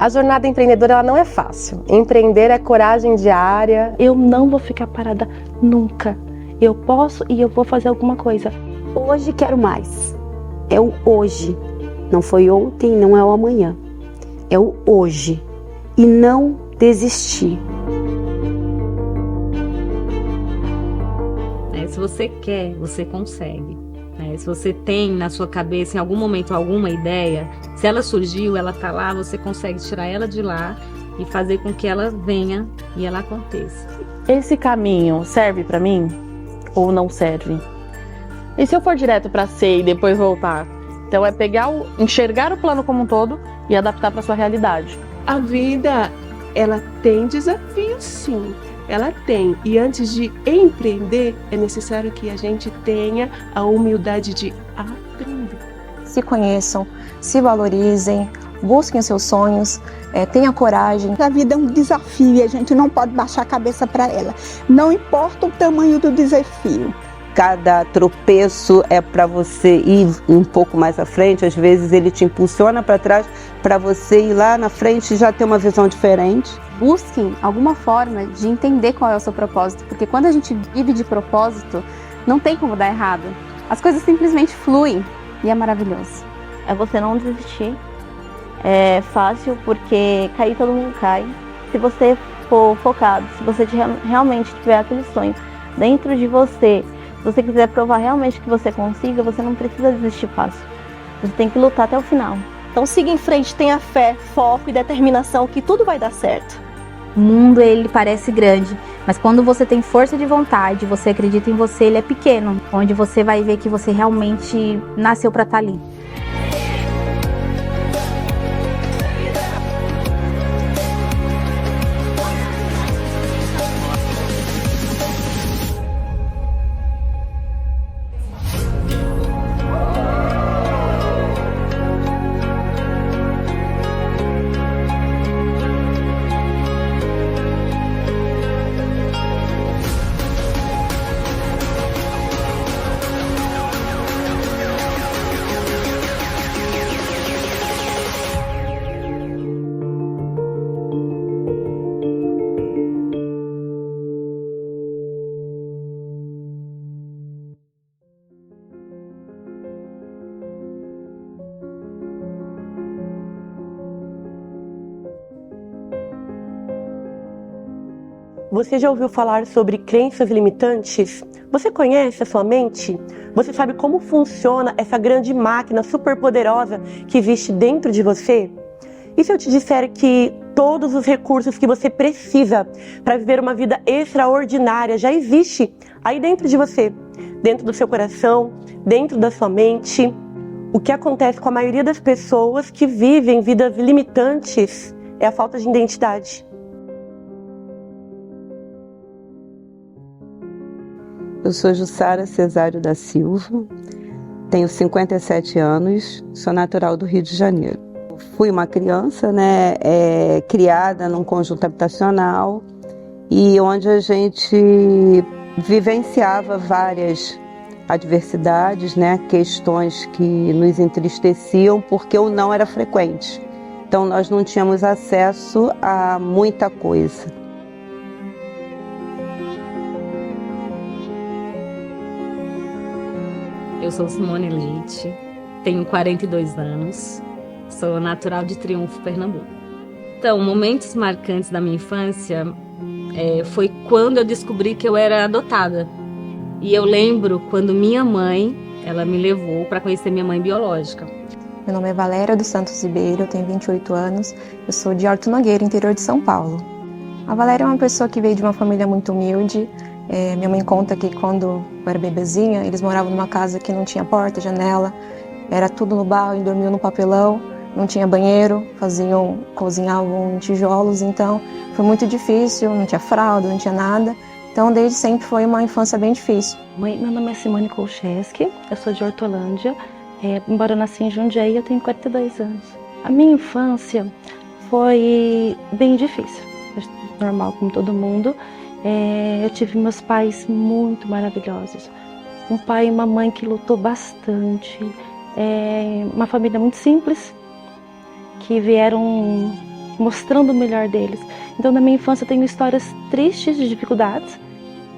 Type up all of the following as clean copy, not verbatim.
A jornada empreendedora ela não é fácil. Empreender é coragem diária. Eu não vou ficar parada nunca. Eu posso e eu vou fazer alguma coisa. Hoje quero mais. É o hoje. Não foi ontem, não é o amanhã. É o hoje. E não desistir. Se você quer, você consegue. Se você tem na sua cabeça, em algum momento, alguma ideia, se ela surgiu, ela está lá, você consegue tirar ela de lá e fazer com que ela venha e ela aconteça. Esse caminho serve para mim ou não serve? E se eu for direto para C e depois voltar? Então é enxergar o plano como um todo e adaptar para sua realidade. A vida, ela tem desafios, sim. Ela tem. E antes de empreender, é necessário que a gente tenha a humildade de aprender. Se conheçam, se valorizem, busquem os seus sonhos, tenha coragem. A vida é um desafio e a gente não pode baixar a cabeça para ela. Não importa o tamanho do desafio. Cada tropeço é para você ir um pouco mais à frente, às vezes ele te impulsiona para trás, para você ir lá na frente e já ter uma visão diferente. Busquem alguma forma de entender qual é o seu propósito, porque quando a gente vive de propósito, não tem como dar errado. As coisas simplesmente fluem e é maravilhoso. É você não desistir. É fácil porque cair todo mundo cai. Se você for focado, se você realmente tiver aquele sonho dentro de você, se você quiser provar realmente que você consiga, você não precisa desistir fácil. Você tem que lutar até o final. Então siga em frente, tenha fé, foco e determinação que tudo vai dar certo. O mundo, ele parece grande, mas quando você tem força de vontade, você acredita em você, ele é pequeno, onde você vai ver que você realmente nasceu para estar ali. Você já ouviu falar sobre crenças limitantes? Você conhece a sua mente? Você sabe como funciona essa grande máquina superpoderosa que existe dentro de você? E se eu te disser que todos os recursos que você precisa para viver uma vida extraordinária já existe aí dentro de você, dentro do seu coração, dentro da sua mente? O que acontece com a maioria das pessoas que vivem vidas limitantes é a falta de identidade. Eu sou Jussara Cesário da Silva, tenho 57 anos, sou natural do Rio de Janeiro. Fui uma criança, criada num conjunto habitacional e onde a gente vivenciava várias adversidades, questões que nos entristeciam porque o não era frequente. Então nós não tínhamos acesso a muita coisa. Eu sou Simone Leite, tenho 42 anos, sou natural de Triunfo, Pernambuco. Então, momentos marcantes da minha infância foi quando eu descobri que eu era adotada. E eu lembro quando minha mãe, ela me levou para conhecer minha mãe biológica. Meu nome é Valéria dos Santos Ribeiro, eu tenho 28 anos, eu sou de Horto Nogueira, interior de São Paulo. A Valéria é uma pessoa que veio de uma família muito humilde. Minha mãe conta que quando eu era bebezinha, eles moravam numa casa que não tinha porta, janela, era tudo no barro, e dormiam no papelão, não tinha banheiro, cozinhavam em tijolos, então foi muito difícil, não tinha fralda, não tinha nada. Então desde sempre foi uma infância bem difícil. Meu nome é Simone Kolcheski, eu sou de Hortolândia, embora eu nasci em Jundiaí, eu tenho 42 anos. A minha infância foi bem difícil, normal como todo mundo. Eu tive meus pais muito maravilhosos, um pai e uma mãe que lutou bastante, uma família muito simples, que vieram mostrando o melhor deles. Então, na minha infância, eu tenho histórias tristes de dificuldades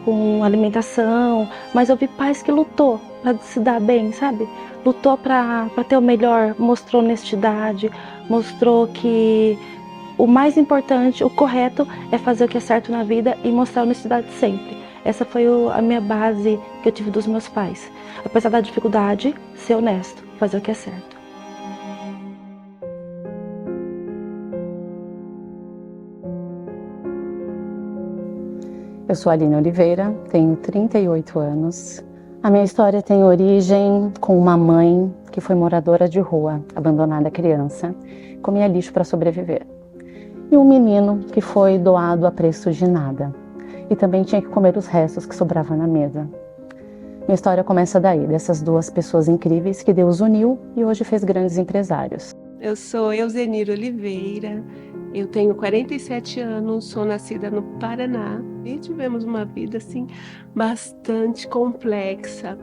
com alimentação, mas eu vi pais que lutou para se dar bem, sabe? Lutou para ter o melhor, mostrou honestidade, mostrou que o mais importante, o correto, é fazer o que é certo na vida e mostrar honestidade sempre. Essa foi a minha base que eu tive dos meus pais. Apesar da dificuldade, ser honesto, fazer o que é certo. Eu sou Aline Oliveira, tenho 38 anos. A minha história tem origem com uma mãe que foi moradora de rua, abandonada criança, comia lixo para sobreviver. E um menino que foi doado a preço de nada e também tinha que comer os restos que sobravam na mesa. Minha história começa daí, dessas duas pessoas incríveis que Deus uniu e hoje fez grandes empresários. Eu sou Euzenir Oliveira, eu tenho 47 anos, sou nascida no Paraná e tivemos uma vida assim bastante complexa.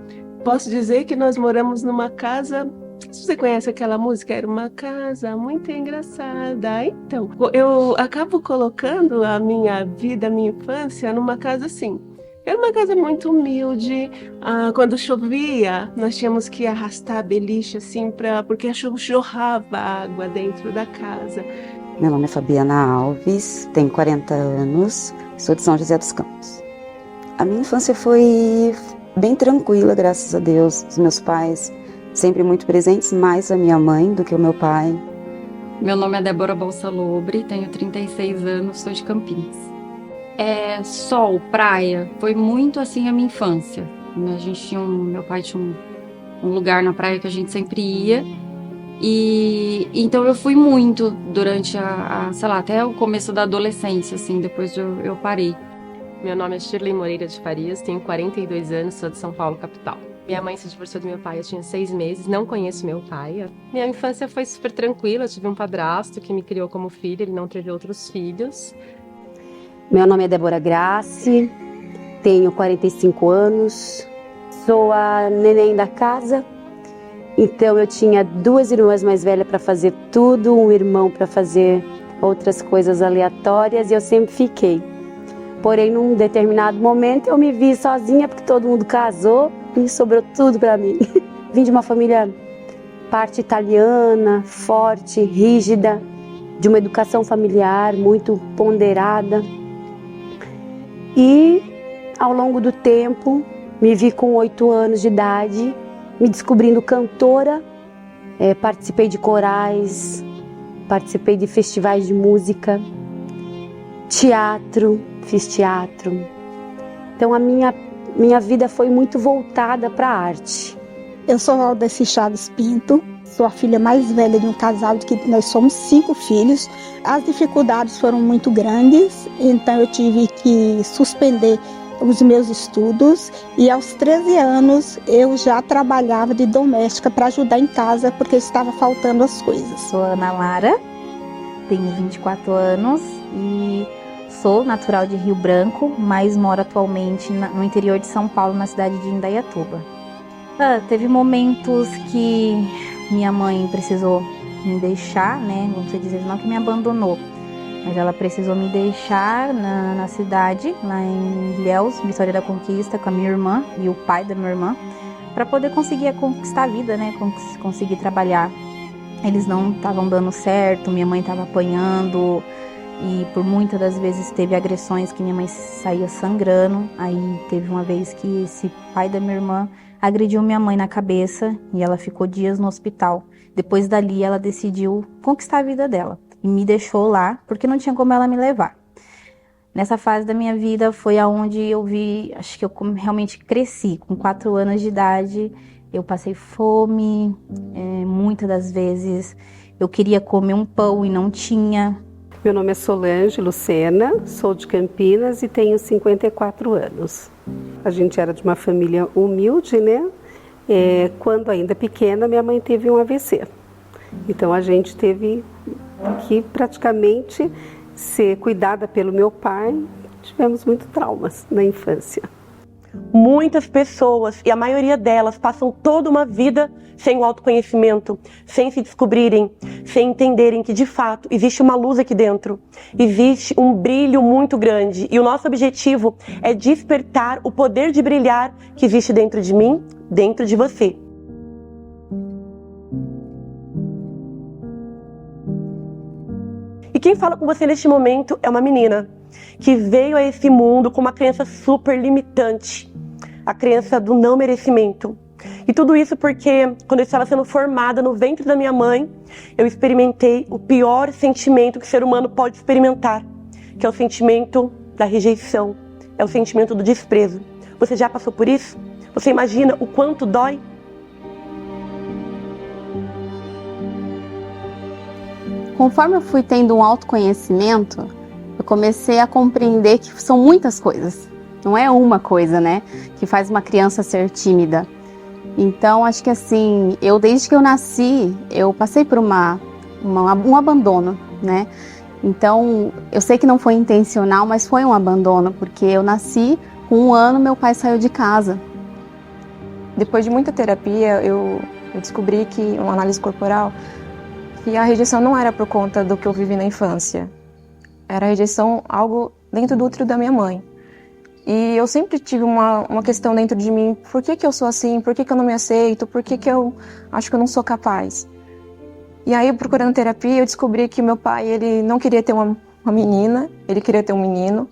Posso dizer que nós moramos numa casa, se você conhece aquela música, era uma casa muito engraçada. Então, eu acabo colocando a minha vida, a minha infância numa casa assim. Era uma casa muito humilde. Quando chovia, nós tínhamos que arrastar beliche assim, porque a chuva jorrava água dentro da casa. Meu nome é Fabiana Alves, tenho 40 anos, sou de São José dos Campos. A minha infância foi bem tranquila, graças a Deus. Os meus pais sempre muito presentes, mais a minha mãe do que o meu pai. Meu nome é Débora Balsalobre, tenho 36 anos, sou de Campinas. Sol, praia, foi muito assim a minha infância. A gente meu pai tinha um lugar na praia que a gente sempre ia. E então eu fui muito durante sei lá, até o começo da adolescência, assim, depois eu parei. Meu nome é Shirley Moreira de Farias, tenho 42 anos, sou de São Paulo, capital. Minha mãe se divorciou do meu pai, eu tinha 6 meses, não conheço meu pai. Minha infância foi super tranquila, eu tive um padrasto que me criou como filho, ele não teve outros filhos. Meu nome é Débora Grace, tenho 45 anos, sou a neném da casa. Então eu tinha 2 irmãs mais velhas para fazer tudo, um irmão para fazer outras coisas aleatórias e eu sempre fiquei. Porém, num determinado momento eu me vi sozinha porque todo mundo casou e sobrou tudo para mim. Vim de uma família parte italiana, forte, rígida, de uma educação familiar muito ponderada. E ao longo do tempo me vi com 8 anos de idade, me descobrindo cantora, participei de corais, participei de festivais de música, teatro, fiz teatro. Então a minha vida foi muito voltada para a arte. Eu sou Valdeci Chaves Pinto, sou a filha mais velha de um casal de que nós somos 5 filhos. As dificuldades foram muito grandes, então eu tive que suspender os meus estudos e aos 13 anos eu já trabalhava de doméstica para ajudar em casa porque estava faltando as coisas. Sou Ana Lara, tenho 24 anos e sou natural de Rio Branco, mas moro atualmente no interior de São Paulo, na cidade de Indaiatuba. Teve momentos que minha mãe precisou me deixar, né? Vamos dizer, não que me abandonou, mas ela precisou me deixar na cidade, lá em Ilhéus, Vitória da Conquista, com a minha irmã e o pai da minha irmã, para poder conseguir conquistar a vida, né? Conseguir trabalhar. Eles não estavam dando certo, minha mãe estava apanhando e por muitas das vezes teve agressões que minha mãe saía sangrando. Aí teve uma vez que esse pai da minha irmã agrediu minha mãe na cabeça e ela ficou dias no hospital. Depois dali ela decidiu conquistar a vida dela e me deixou lá porque não tinha como ela me levar. Nessa fase da minha vida foi aonde eu vi, acho que eu realmente cresci. Com 4 anos de idade eu passei fome, muitas das vezes eu queria comer um pão e não tinha. Meu nome é Solange Lucena, sou de Campinas e tenho 54 anos. A gente era de uma família humilde, né? Quando ainda pequena, minha mãe teve um AVC. Então a gente teve que praticamente ser cuidada pelo meu pai. Tivemos muitos traumas na infância. Muitas pessoas, e a maioria delas, passam toda uma vida sem o autoconhecimento, sem se descobrirem, sem entenderem que de fato existe uma luz aqui dentro, existe um brilho muito grande, e o nosso objetivo é despertar o poder de brilhar que existe dentro de mim, dentro de você. E quem fala com você neste momento é uma menina que veio a esse mundo com uma crença super limitante, a crença do não merecimento. E tudo isso porque, quando eu estava sendo formada no ventre da minha mãe, eu experimentei o pior sentimento que o ser humano pode experimentar, que é o sentimento da rejeição, é o sentimento do desprezo. Você já passou por isso? Você imagina o quanto dói? Conforme eu fui tendo um autoconhecimento, eu comecei a compreender que são muitas coisas. Não é uma coisa, né, que faz uma criança ser tímida. Então, acho que assim, desde que eu nasci, eu passei por um abandono, né? Então, eu sei que não foi intencional, mas foi um abandono, porque eu nasci, com 1 ano, meu pai saiu de casa. Depois de muita terapia, eu descobri que, uma análise corporal, que a rejeição não era por conta do que eu vivi na infância. Era a rejeição, algo dentro do útero da minha mãe. E eu sempre tive uma questão dentro de mim, por que eu sou assim, por que eu não me aceito, por que eu acho que eu não sou capaz. E aí, procurando terapia, eu descobri que meu pai, ele não queria ter uma menina, ele queria ter um menino,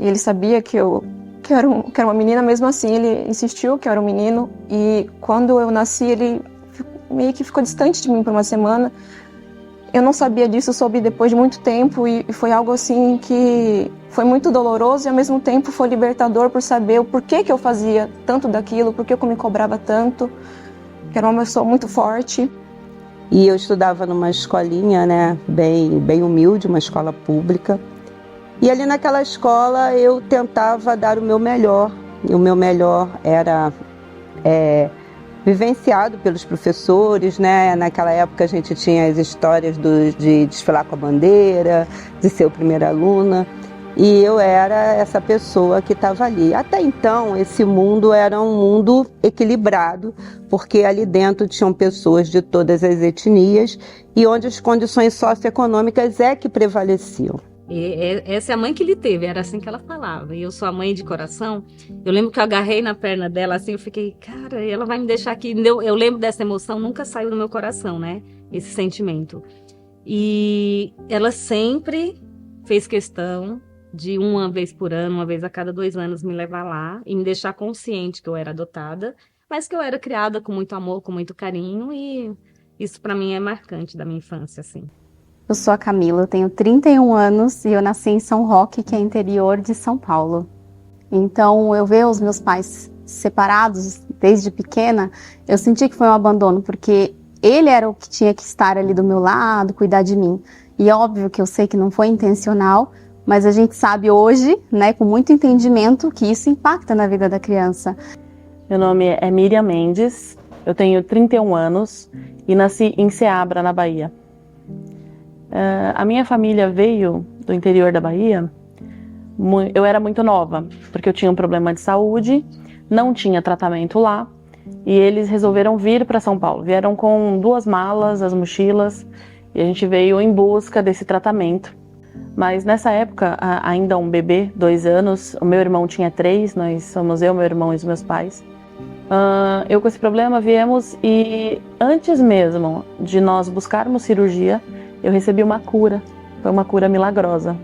e ele sabia que eu era uma menina, mesmo assim ele insistiu que eu era um menino, e quando eu nasci, ele meio que ficou distante de mim por uma semana. Eu não sabia disso, soube depois de muito tempo, e foi algo assim que foi muito doloroso e ao mesmo tempo foi libertador por saber o porquê que eu fazia tanto daquilo, porquê que eu me cobrava tanto, que era uma pessoa muito forte. E eu estudava numa escolinha, né, bem humilde, uma escola pública. E ali naquela escola eu tentava dar o meu melhor, e o meu melhor era vivenciado pelos professores, né? Naquela época a gente tinha as histórias de desfilar com a bandeira, de ser a primeira aluna, e eu era essa pessoa que estava ali. Até então, esse mundo era um mundo equilibrado, porque ali dentro tinham pessoas de todas as etnias e onde as condições socioeconômicas é que prevaleciam. E essa é a mãe que ele teve, era assim que ela falava. E eu sou a mãe de coração. Eu lembro que eu agarrei na perna dela assim, eu fiquei, cara, ela vai me deixar aqui. Eu lembro dessa emoção, nunca saiu do meu coração, né? Esse sentimento. E ela sempre fez questão de uma vez por ano, uma vez a cada 2 anos, me levar lá e me deixar consciente que eu era adotada, mas que eu era criada com muito amor, com muito carinho, e isso pra mim é marcante da minha infância, assim. Eu sou a Camila, eu tenho 31 anos e eu nasci em São Roque, que é interior de São Paulo. Então, eu ver os meus pais separados desde pequena, eu senti que foi um abandono, porque ele era o que tinha que estar ali do meu lado, cuidar de mim. E é óbvio que eu sei que não foi intencional, mas a gente sabe hoje, né, com muito entendimento, que isso impacta na vida da criança. Meu nome é Miriam Mendes, eu tenho 31 anos e nasci em Ceabra, na Bahia. A minha família veio do interior da Bahia, eu era muito nova, porque eu tinha um problema de saúde, não tinha tratamento lá, e eles resolveram vir para São Paulo. Vieram com 2 malas, as mochilas, e a gente veio em busca desse tratamento. Mas nessa época, ainda um bebê, 2 anos, o meu irmão tinha 3, nós somos eu, meu irmão e os meus pais. Eu com esse problema viemos, e antes mesmo de nós buscarmos cirurgia, eu recebi uma cura, foi uma cura milagrosa.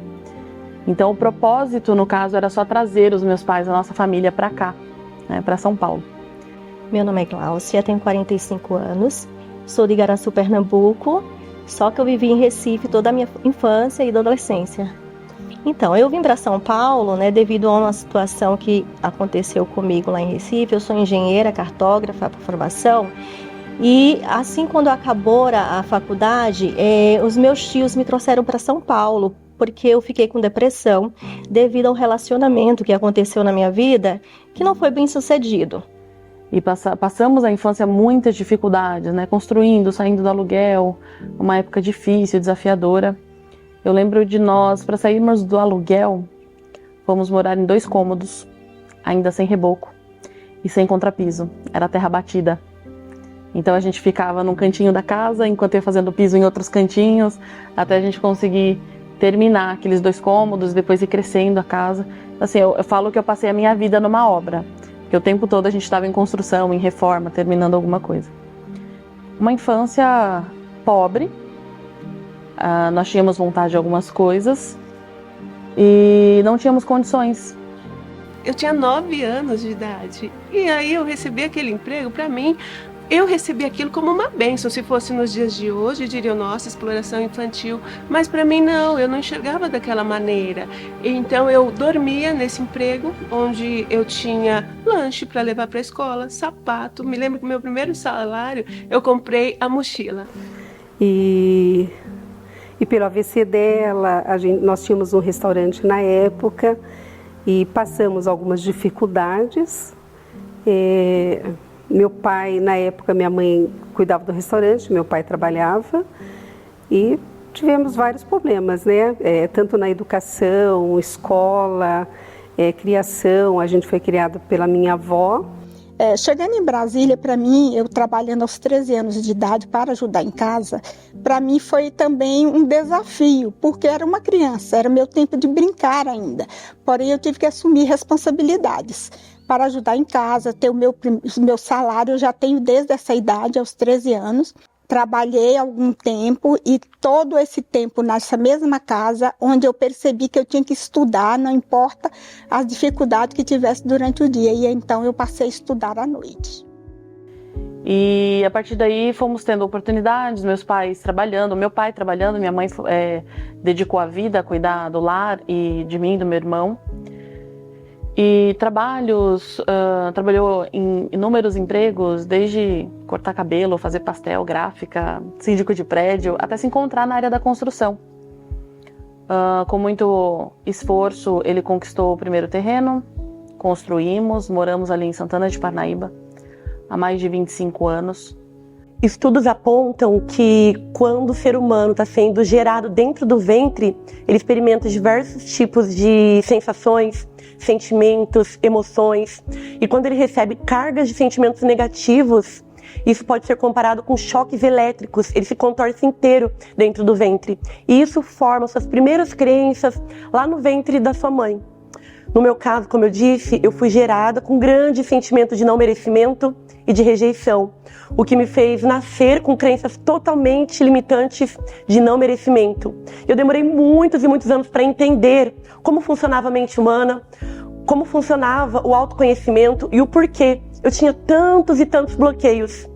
Então o propósito, no caso, era só trazer os meus pais, a nossa família, para cá, né, para São Paulo. Meu nome é Gláucia, tenho 45 anos, sou de Igaraçu, Pernambuco, só que eu vivi em Recife toda a minha infância e adolescência. Então, eu vim para São Paulo, né, devido a uma situação que aconteceu comigo lá em Recife. Eu sou engenheira, cartógrafa por formação. E assim, quando acabou a faculdade, os meus tios me trouxeram para São Paulo, porque eu fiquei com depressão devido ao relacionamento que aconteceu na minha vida, que não foi bem sucedido. E passamos a infância muitas dificuldades, né? Construindo, saindo do aluguel, uma época difícil, desafiadora. Eu lembro de nós, para sairmos do aluguel, fomos morar em 2 cômodos, ainda sem reboco. e sem contrapiso, era terra batida. Então a gente ficava num cantinho da casa, enquanto ia fazendo piso em outros cantinhos, até a gente conseguir terminar aqueles 2 cômodos, depois ir crescendo a casa. Assim, eu falo que eu passei a minha vida numa obra, porque o tempo todo a gente estava em construção, em reforma, terminando alguma coisa. Uma infância pobre, nós tínhamos vontade de algumas coisas e não tínhamos condições. Eu tinha 9 anos de idade e aí eu recebi aquele emprego. Para mim, eu recebi aquilo como uma bênção. Se fosse nos dias de hoje, diriam, nossa, exploração infantil. Mas para mim não, eu não enxergava daquela maneira. Então eu dormia nesse emprego, onde eu tinha lanche para levar para a escola, sapato. Me lembro que o meu primeiro salário, eu comprei a mochila. E pelo AVC dela, nós tínhamos um restaurante na época e passamos algumas dificuldades. Meu pai, na época, minha mãe cuidava do restaurante, meu pai trabalhava e tivemos vários problemas, né? Tanto na educação, escola, criação. A gente foi criado pela minha avó. Chegando em Brasília, para mim, eu trabalhando aos 13 anos de idade para ajudar em casa, para mim foi também um desafio, porque era uma criança, era meu tempo de brincar ainda. Porém, eu tive que assumir responsabilidades para ajudar em casa, ter o meu salário, eu já tenho desde essa idade, aos 13 anos. Trabalhei algum tempo e todo esse tempo nessa mesma casa, onde eu percebi que eu tinha que estudar, não importa as dificuldades que tivesse durante o dia. E então eu passei a estudar à noite. E a partir daí fomos tendo oportunidades, meus pais trabalhando, meu pai trabalhando, minha mãe dedicou a vida a cuidar do lar e de mim e do meu irmão. E trabalhou em inúmeros empregos, desde cortar cabelo, fazer pastel, gráfica, síndico de prédio, até se encontrar na área da construção. Com muito esforço, ele conquistou o primeiro terreno, construímos, moramos ali em Santana de Parnaíba há mais de 25 anos. Estudos apontam que quando o ser humano está sendo gerado dentro do ventre, ele experimenta diversos tipos de sensações, sentimentos, emoções. E quando ele recebe cargas de sentimentos negativos, isso pode ser comparado com choques elétricos. Ele se contorce inteiro dentro do ventre. E isso forma suas primeiras crenças lá no ventre da sua mãe. No meu caso, como eu disse, eu fui gerada com grande sentimento de não merecimento e de rejeição, o que me fez nascer com crenças totalmente limitantes de não merecimento. Eu demorei muitos e muitos anos para entender como funcionava a mente humana, como funcionava o autoconhecimento e o porquê eu tinha tantos e tantos bloqueios.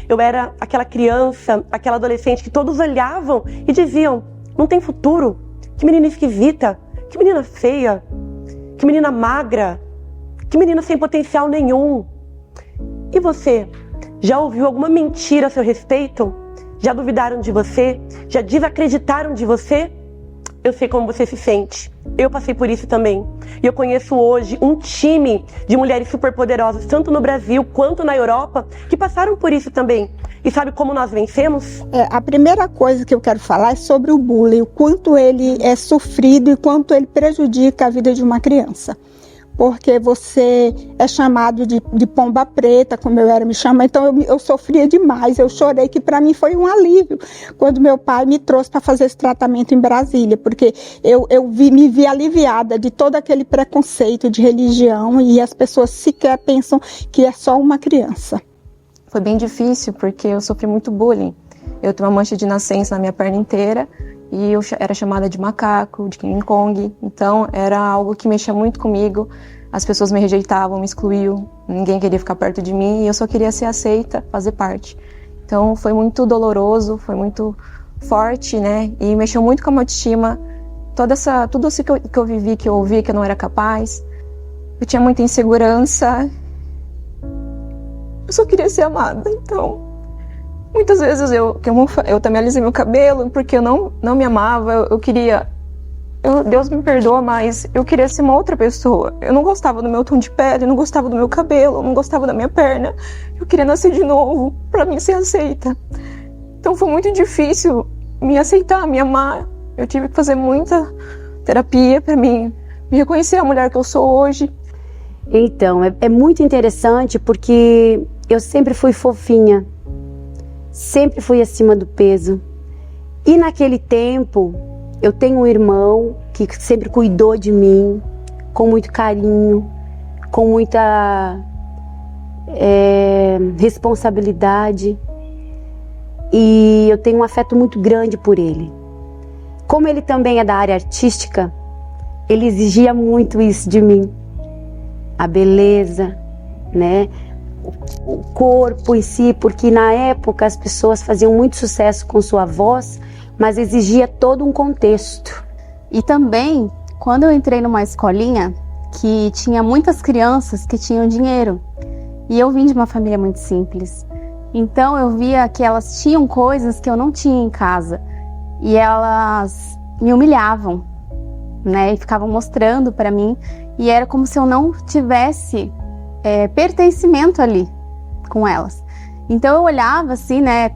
Eu era aquela criança, aquela adolescente que todos olhavam e diziam, não tem futuro, que menina esquisita, que menina feia, que menina magra, que menina sem potencial nenhum. E você? Já ouviu alguma mentira a seu respeito? Já duvidaram de você? Já desacreditaram de você? Eu sei como você se sente. Eu passei por isso também. E eu conheço hoje um time de mulheres superpoderosas, tanto no Brasil quanto na Europa, que passaram por isso também. E sabe como nós vencemos? A primeira coisa que eu quero falar é sobre o bullying, o quanto ele é sofrido e quanto ele prejudica a vida de uma criança. Porque você é chamado de pomba preta, como eu era me chamar, então eu sofria demais, eu chorei, que para mim foi um alívio quando meu pai me trouxe para fazer esse tratamento em Brasília, porque eu me vi aliviada de todo aquele preconceito de religião e as pessoas sequer pensam que é só uma criança. Foi bem difícil porque eu sofri muito bullying. Eu tenho uma mancha de nascença na minha perna inteira e eu era chamada de macaco, de King Kong. Então era algo que mexia muito comigo. As pessoas me rejeitavam, me excluíam. Ninguém queria ficar perto de mim e eu só queria ser aceita, fazer parte. Então foi muito doloroso, foi muito forte, né? E mexeu muito com a minha autoestima. Tudo isso que eu vivi, que eu ouvi, que eu não era capaz. Eu tinha muita insegurança. Eu só queria ser amada, então muitas vezes eu também alisei meu cabelo porque eu não me amava, eu queria, Deus me perdoa, mas eu queria ser uma outra pessoa. Eu não gostava do meu tom de pele, não gostava do meu cabelo, não gostava da minha perna. Eu queria nascer de novo pra mim ser aceita. Então foi muito difícil me aceitar, me amar. Eu tive que fazer muita terapia pra mim me reconhecer a mulher que eu sou hoje. Então, é muito interessante porque eu sempre fui fofinha, sempre fui acima do peso. E naquele tempo, eu tenho um irmão que sempre cuidou de mim, com muito carinho, com muita responsabilidade. E eu tenho um afeto muito grande por ele. Como ele também é da área artística, ele exigia muito isso de mim. A beleza, né? O corpo em si, porque na época as pessoas faziam muito sucesso com sua voz, mas exigia todo um contexto. E também, quando eu entrei numa escolinha que tinha muitas crianças que tinham dinheiro, e eu vim de uma família muito simples, então eu via que elas tinham coisas que eu não tinha em casa, e elas me humilhavam, né? E ficavam mostrando para mim, e era como se eu não tivesse pertencimento ali com elas. Então eu olhava assim, né,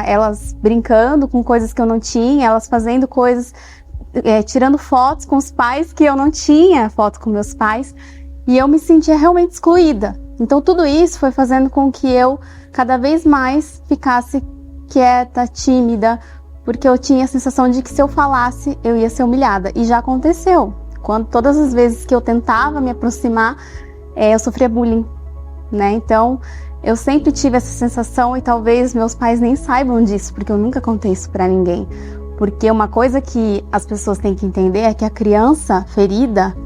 elas brincando com coisas que eu não tinha, elas fazendo coisas, tirando fotos com os pais que eu não tinha foto com meus pais, e eu me sentia realmente excluída. Então tudo isso foi fazendo com que eu cada vez mais ficasse quieta, tímida, porque eu tinha a sensação de que se eu falasse eu ia ser humilhada, e já aconteceu. Quando todas as vezes que eu tentava me aproximar, eu sofria bullying, né? Então, eu sempre tive essa sensação, e talvez meus pais nem saibam disso, porque eu nunca contei isso pra ninguém. Porque uma coisa que as pessoas têm que entender é que a criança ferida,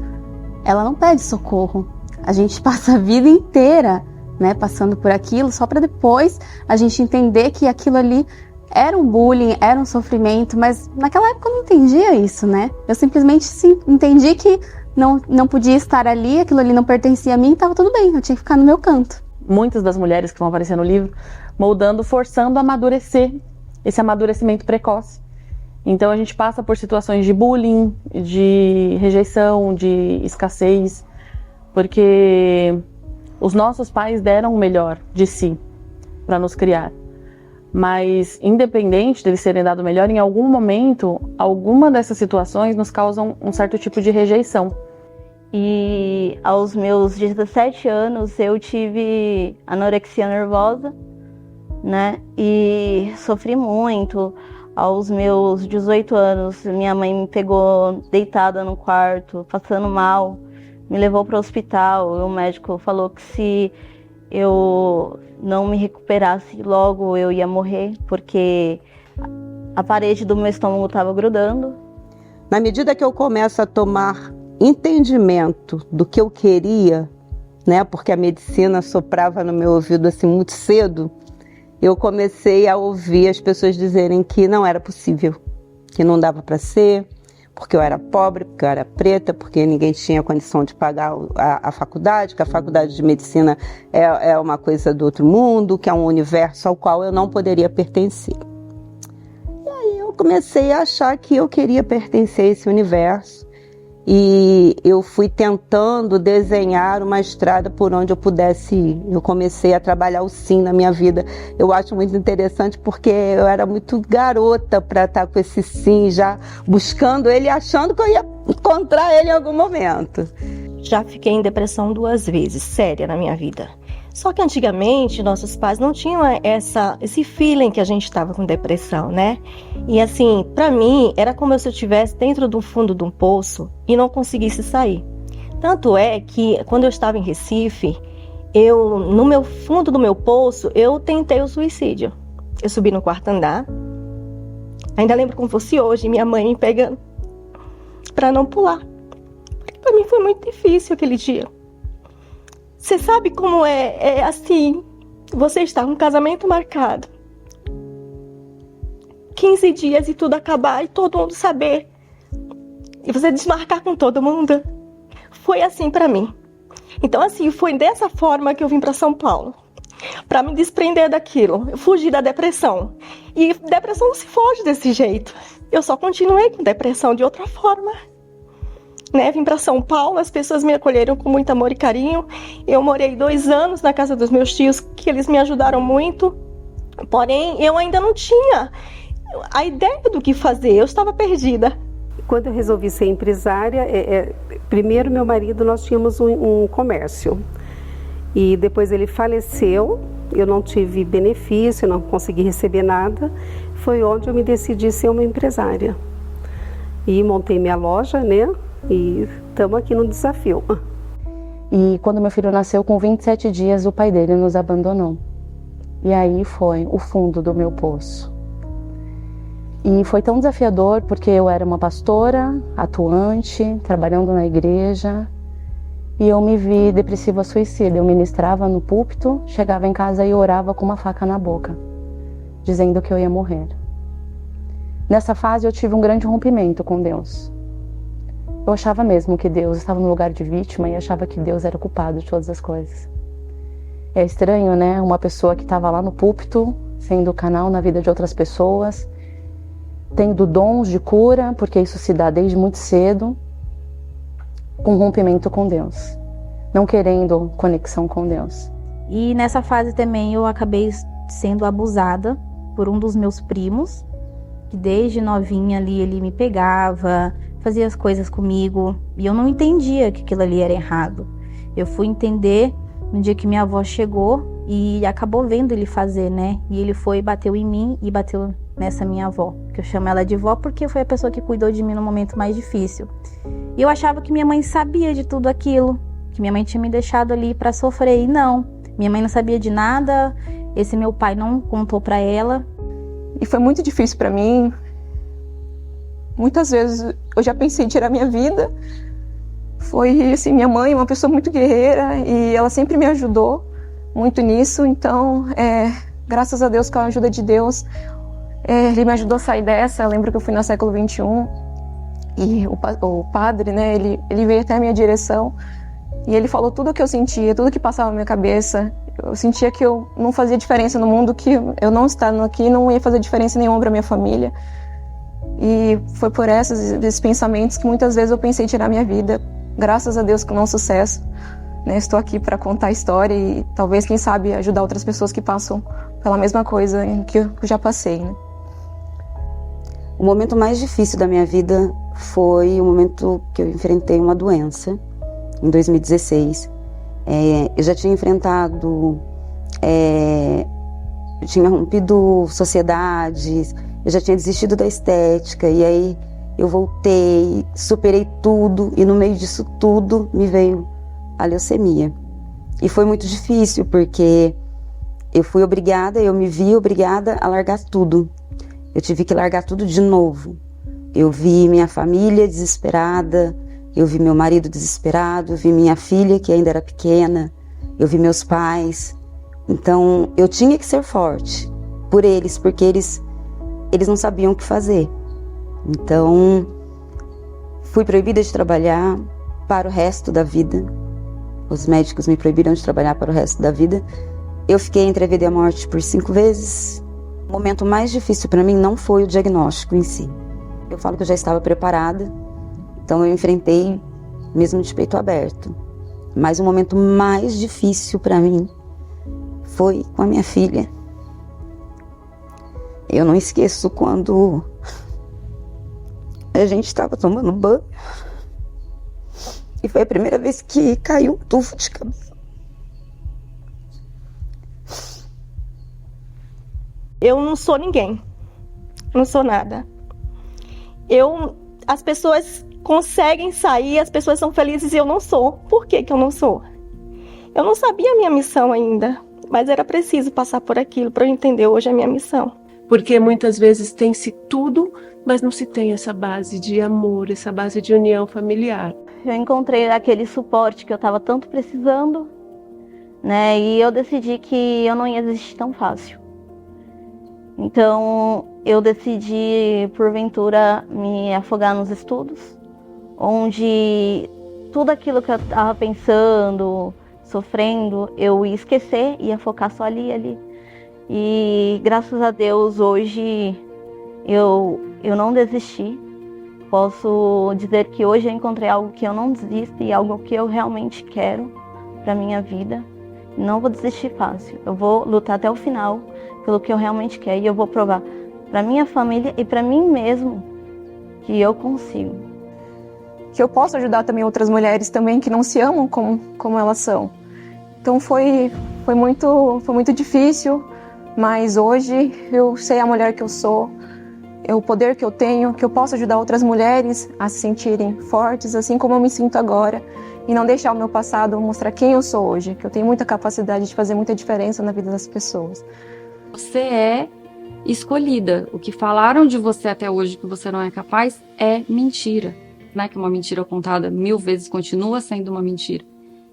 ela não pede socorro. A gente passa a vida inteira, né, passando por aquilo, só para depois a gente entender que aquilo ali era um bullying, era um sofrimento, mas naquela época eu não entendia isso, né? Eu simplesmente entendi que não podia estar ali, aquilo ali não pertencia a mim, estava tudo bem, eu tinha que ficar no meu canto. Muitas das mulheres que vão aparecer no livro, moldando, forçando a amadurecer, esse amadurecimento precoce. Então a gente passa por situações de bullying, de rejeição, de escassez, porque os nossos pais deram o melhor de si para nos criar. Mas, independente deles terem dado o melhor, em algum momento, alguma dessas situações nos causam um certo tipo de rejeição. E aos meus 17 anos eu tive anorexia nervosa, né? E sofri muito. Aos meus 18 anos, minha mãe me pegou deitada no quarto, passando mal, me levou para o hospital. O médico falou que se eu não me recuperasse logo eu ia morrer, porque a parede do meu estômago estava grudando. Na medida que eu começo a tomar entendimento do que eu queria, né, porque a medicina soprava no meu ouvido assim muito cedo, eu comecei a ouvir as pessoas dizerem que não era possível, que não dava para ser, porque eu era pobre, porque eu era preta, porque ninguém tinha condição de pagar a faculdade, que a faculdade de medicina é uma coisa do outro mundo, que é um universo ao qual eu não poderia pertencer. E aí eu comecei a achar que eu queria pertencer a esse universo, e eu fui tentando desenhar uma estrada por onde eu pudesse ir. Eu comecei a trabalhar o sim na minha vida. Eu acho muito interessante porque eu era muito garota para estar com esse sim, já buscando ele, achando que eu ia encontrar ele em algum momento. Já fiquei em depressão 2 vezes, séria, na minha vida. Só que antigamente nossos pais não tinham esse feeling que a gente estava com depressão, né? E assim, pra mim, era como se eu estivesse dentro do fundo de um poço e não conseguisse sair. Tanto é que quando eu estava em Recife, no meu fundo do meu poço, eu tentei o suicídio. Eu subi no 4º andar. Ainda lembro como fosse hoje, minha mãe me pegando pra não pular. Porque pra mim foi muito difícil aquele dia. Você sabe como é assim, você está com um casamento marcado, 15 dias e tudo acabar e todo mundo saber, e você desmarcar com todo mundo. Foi assim pra mim. Então assim, foi dessa forma que eu vim pra São Paulo, pra me desprender daquilo, eu fugi da depressão. E depressão não se foge desse jeito, eu só continuei com depressão de outra forma. Né, vim para São Paulo, as pessoas me acolheram com muito amor e carinho. Eu morei 2 anos na casa dos meus tios, que eles me ajudaram muito. Porém, eu ainda não tinha a ideia do que fazer, eu estava perdida. Quando eu resolvi ser empresária, primeiro meu marido, nós tínhamos um comércio. E depois ele faleceu, eu não tive benefício, não consegui receber nada. Foi onde eu me decidi ser uma empresária. E montei minha loja, né? E estamos aqui no desafio. E quando meu filho nasceu, com 27 dias, o pai dele nos abandonou. E aí foi o fundo do meu poço. E foi tão desafiador porque eu era uma pastora, atuante, trabalhando na igreja. E eu me vi depressiva suicida. Eu ministrava no púlpito, chegava em casa e orava com uma faca na boca, dizendo que eu ia morrer. Nessa fase eu tive um grande rompimento com Deus. Eu achava mesmo que Deus estava no lugar de vítima e achava que Deus era culpado de todas as coisas. É estranho, né? Uma pessoa que estava lá no púlpito, sendo canal na vida de outras pessoas, tendo dons de cura, porque isso se dá desde muito cedo, com rompimento com Deus, não querendo conexão com Deus. E nessa fase também eu acabei sendo abusada por um dos meus primos, que desde novinha ali ele me pegava, fazia as coisas comigo, e eu não entendia que aquilo ali era errado. Eu fui entender no dia que minha avó chegou e acabou vendo ele fazer, né? E ele foi e bateu em mim e bateu nessa minha avó, que eu chamo ela de vó porque foi a pessoa que cuidou de mim no momento mais difícil. E eu achava que minha mãe sabia de tudo aquilo, que minha mãe tinha me deixado ali para sofrer, e não. Minha mãe não sabia de nada, esse meu pai não contou para ela. E foi muito difícil para mim. Muitas vezes eu já pensei em tirar minha vida. Foi assim, minha mãe é uma pessoa muito guerreira e ela sempre me ajudou muito nisso. Então, graças a Deus, com a ajuda de Deus, ele me ajudou a sair dessa. Eu lembro que eu fui no século XXI e o padre, né, ele veio até a minha direção e ele falou tudo o que eu sentia, tudo que passava na minha cabeça. Eu sentia que eu não fazia diferença no mundo, que eu não estando aqui não ia fazer diferença nenhuma para minha família. E foi por esses pensamentos que muitas vezes eu pensei em tirar minha vida. Graças a Deus, com não sucesso, né? Estou aqui para contar a história e talvez, quem sabe, ajudar outras pessoas que passam pela mesma coisa que eu já passei, né? O momento mais difícil da minha vida foi o momento que eu enfrentei uma doença, em 2016. Eu já tinha enfrentado, eu tinha rompido sociedades, eu já tinha desistido da estética, e aí eu voltei, superei tudo, e no meio disso tudo me veio a leucemia. E foi muito difícil, porque eu me vi obrigada a largar tudo. Eu tive que largar tudo de novo. Eu vi minha família desesperada, eu vi meu marido desesperado, eu vi minha filha que ainda era pequena, eu vi meus pais. Então eu tinha que ser forte por eles, porque eles não sabiam o que fazer. Então fui proibida de trabalhar para o resto da vida. Os médicos me proibiram de trabalhar para o resto da vida. Eu fiquei entre a vida e a morte por 5 vezes. O momento mais difícil para mim não foi o diagnóstico em si. Eu falo que eu já estava preparada, então eu enfrentei mesmo de peito aberto. Mas o momento mais difícil para mim foi com a minha filha. Eu não esqueço quando a gente estava tomando banho e foi a primeira vez que caiu um tufo de cabeça. Eu não sou ninguém, não sou nada. As pessoas conseguem sair, as pessoas são felizes e eu não sou. Por que que eu não sou? Eu não sabia a minha missão ainda, mas era preciso passar por aquilo para eu entender hoje a minha missão. Porque muitas vezes tem-se tudo, mas não se tem essa base de amor, essa base de união familiar. Eu encontrei aquele suporte que eu estava tanto precisando, né? E eu decidi que eu não ia desistir tão fácil. Então, eu decidi, porventura, me afogar nos estudos, onde tudo aquilo que eu estava pensando, sofrendo, eu ia esquecer, ia focar só ali. E, graças a Deus, hoje eu não desisti. Posso dizer que hoje eu encontrei algo que eu não desisto e algo que eu realmente quero para minha vida. Não vou desistir fácil. Eu vou lutar até o final pelo que eu realmente quero e eu vou provar para minha família e para mim mesmo que eu consigo. Que eu posso ajudar também outras mulheres também que não se amam como elas são. Então foi muito difícil, mas hoje eu sei a mulher que eu sou, o poder que eu tenho, que eu posso ajudar outras mulheres a se sentirem fortes, assim como eu me sinto agora, e não deixar o meu passado mostrar quem eu sou hoje, que eu tenho muita capacidade de fazer muita diferença na vida das pessoas. Você é escolhida. O que falaram de você até hoje que você não é capaz é mentira. Não é que uma mentira contada 1000 vezes continua sendo uma mentira.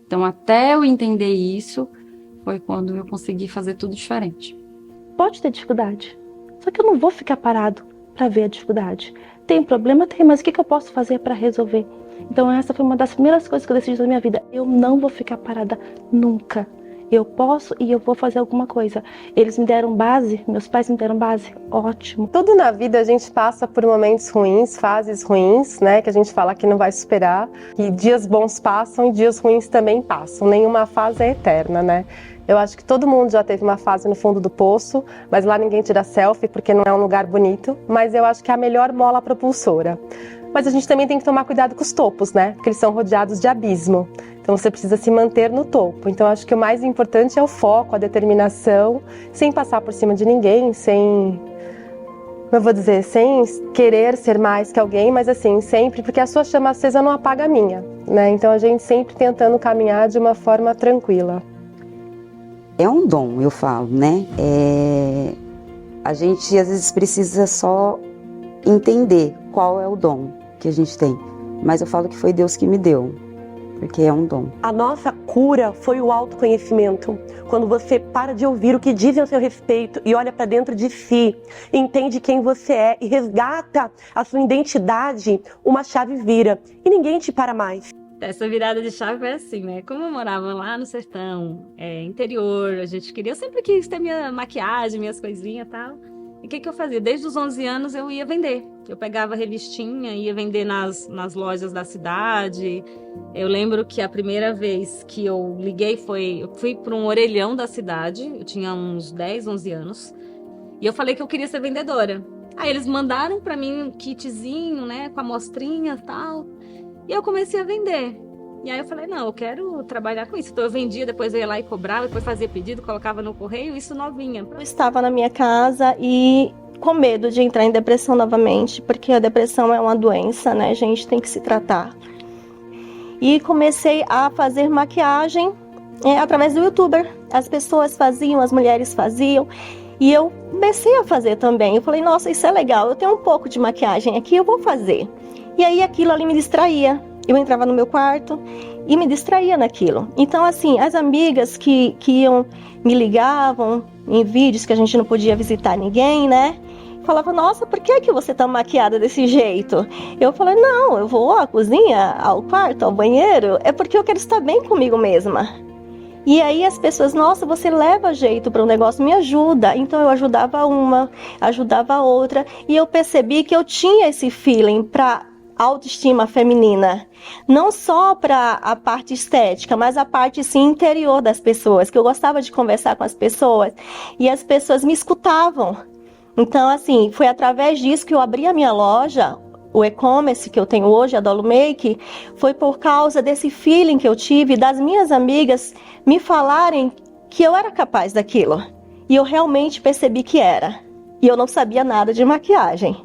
Então, até eu entender isso, foi quando eu consegui fazer tudo diferente. Pode ter dificuldade, só que eu não vou ficar parado para ver a dificuldade. Tem problema? Tem, mas o que eu posso fazer para resolver? Então essa foi uma das primeiras coisas que eu decidi na minha vida. Eu não vou ficar parada nunca. Eu posso e eu vou fazer alguma coisa. Eles me deram base, meus pais me deram base, ótimo. Tudo na vida a gente passa por momentos ruins, fases ruins, né, que a gente fala que não vai superar. E dias bons passam e dias ruins também passam. Nenhuma fase é eterna, né? Eu acho que todo mundo já teve uma fase no fundo do poço, mas lá ninguém tira selfie porque não é um lugar bonito. Mas eu acho que é a melhor mola propulsora. Mas a gente também tem que tomar cuidado com os topos, né? Porque eles são rodeados de abismo. Então você precisa se manter no topo. Então acho que o mais importante é o foco, a determinação, sem passar por cima de ninguém, sem querer ser mais que alguém, mas assim, sempre, porque a sua chama acesa não apaga a minha, né? Então a gente sempre tentando caminhar de uma forma tranquila. É um dom, eu falo, né? A gente às vezes precisa só entender qual é o dom que a gente tem. Mas eu falo que foi Deus que me deu, porque é um dom. A nossa cura foi o autoconhecimento. Quando você para de ouvir o que dizem a seu respeito e olha para dentro de si, entende quem você é e resgata a sua identidade, uma chave vira e ninguém te para mais. Essa virada de chave foi assim, né? Como eu morava lá no sertão, interior, eu sempre quis ter minha maquiagem, minhas coisinhas e tal. E o que eu fazia? Desde os 11 anos eu ia vender. Eu pegava revistinha, ia vender nas lojas da cidade. Eu lembro que a primeira vez que eu liguei eu fui para um orelhão da cidade, eu tinha uns 10, 11 anos, e eu falei que eu queria ser vendedora. Aí eles mandaram para mim um kitzinho, né, com amostrinha e tal. E eu comecei a vender. E aí eu falei, não, eu quero trabalhar com isso. Então eu vendia, depois eu ia lá e cobrava, depois fazia pedido, colocava no correio, isso novinha. Eu estava na minha casa e com medo de entrar em depressão novamente, porque a depressão é uma doença, né? A gente tem que se tratar. E comecei a fazer maquiagem através do YouTuber. As pessoas faziam, as mulheres faziam. E eu comecei a fazer também. Eu falei, nossa, isso é legal, eu tenho um pouco de maquiagem aqui, eu vou fazer. E aí aquilo ali me distraía. Eu entrava no meu quarto e me distraía naquilo. Então, assim, as amigas que iam, me ligavam em vídeos que a gente não podia visitar ninguém, né? Falavam, nossa, por que você tá maquiada desse jeito? Eu falei, não, eu vou à cozinha, ao quarto, ao banheiro, é porque eu quero estar bem comigo mesma. E aí as pessoas, nossa, você leva jeito para um negócio, me ajuda. Então eu ajudava uma, ajudava a outra. E eu percebi que eu tinha esse feeling para autoestima feminina. Não só para a parte estética, mas a parte sim, interior das pessoas. Que eu gostava de conversar com as pessoas. E as pessoas me escutavam. Então, assim, foi através disso que eu abri a minha loja. O e-commerce que eu tenho hoje, a Dolo Make, foi por causa desse feeling que eu tive, das minhas amigas me falarem que eu era capaz daquilo. E eu realmente percebi que era. E eu não sabia nada de maquiagem.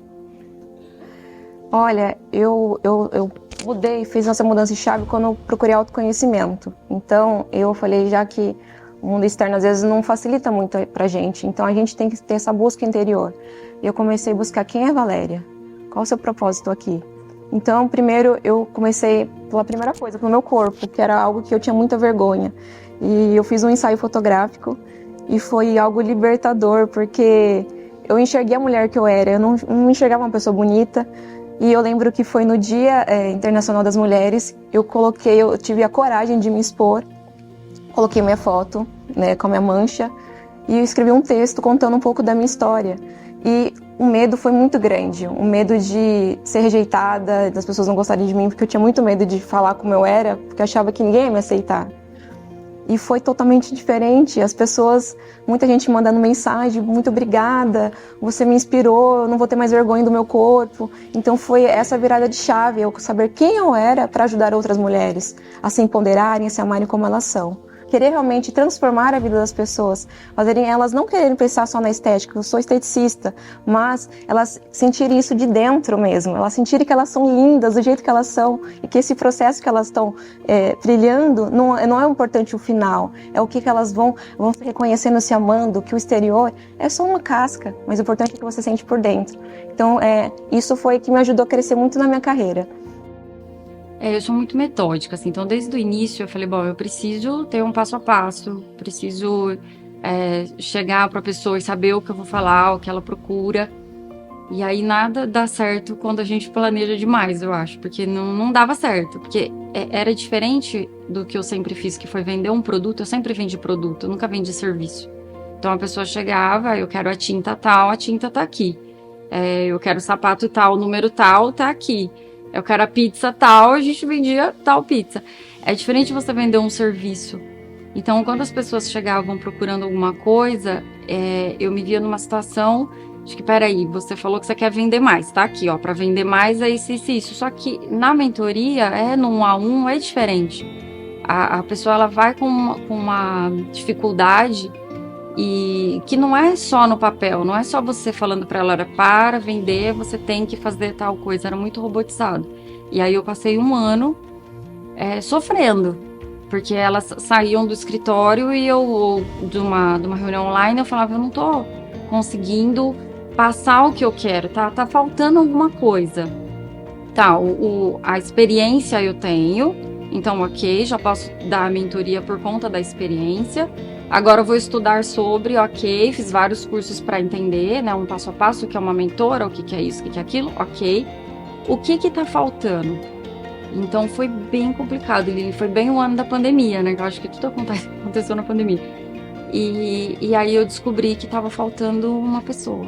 Olha, eu mudei, fiz essa mudança de chave quando eu procurei autoconhecimento. Então, eu falei, já que o mundo externo às vezes não facilita muito pra gente, então a gente tem que ter essa busca interior. E eu comecei a buscar quem é Valéria. Qual o seu propósito aqui? Então, primeiro eu comecei pela primeira coisa, pelo meu corpo, que era algo que eu tinha muita vergonha. E eu fiz um ensaio fotográfico e foi algo libertador, porque eu enxerguei a mulher que eu era, eu não me enxergava uma pessoa bonita. E eu lembro que foi no Dia Internacional das Mulheres, eu tive a coragem de me expor, coloquei minha foto, né, com a minha mancha, e eu escrevi um texto contando um pouco da minha história. E o medo foi muito grande, o medo de ser rejeitada, das pessoas não gostarem de mim, porque eu tinha muito medo de falar como eu era, porque eu achava que ninguém ia me aceitar. E foi totalmente diferente. As pessoas, muita gente mandando mensagem, muito obrigada, você me inspirou, eu não vou ter mais vergonha do meu corpo. Então foi essa virada de chave, eu saber quem eu era para ajudar outras mulheres a se empoderarem, a se amarem como elas são. Querer realmente transformar a vida das pessoas, fazerem elas não quererem pensar só na estética, eu sou esteticista, mas elas sentirem isso de dentro mesmo, elas sentirem que elas são lindas do jeito que elas são e que esse processo que elas estão trilhando não é importante o final, é o que elas vão se reconhecendo, se amando, que o exterior é só uma casca, mas o importante é que você sente por dentro. Então isso foi que me ajudou a crescer muito na minha carreira. Eu sou muito metódica, assim, então desde o início eu falei, bom, eu preciso ter um passo a passo, preciso chegar para a pessoa e saber o que eu vou falar, o que ela procura. E aí nada dá certo quando a gente planeja demais, eu acho, porque não dava certo, porque era diferente do que eu sempre fiz, que foi vender um produto. Eu sempre vendi produto, eu nunca vendi serviço. Então a pessoa chegava, eu quero a tinta tal, a tinta tá aqui. Eu quero o sapato tal, o número tal, tá aqui. Eu quero a pizza tal, a gente vendia tal pizza. É diferente você vender um serviço. Então, quando as pessoas chegavam procurando alguma coisa, eu me via numa situação de que, peraí, você falou que você quer vender mais, tá aqui, ó, para vender mais é isso. Só que na mentoria, no 1 a 1, é diferente. A pessoa, ela vai com uma dificuldade e que não é só no papel, não é só você falando para ela, para vender, você tem que fazer tal coisa, era muito robotizado. E aí eu passei 1 ano sofrendo, porque elas saíam do escritório e eu, de uma reunião online, eu falava, eu não tô conseguindo passar o que eu quero, tá faltando alguma coisa. Tá, a experiência eu tenho, então ok, já posso dar a mentoria por conta da experiência. Agora eu vou estudar sobre, ok, fiz vários cursos para entender, né, um passo a passo, o que é uma mentora, o que é isso, o que é aquilo, ok. O que tá faltando? Então foi bem complicado, foi bem o ano da pandemia, né, que eu acho que tudo aconteceu na pandemia. E aí eu descobri que estava faltando uma pessoa.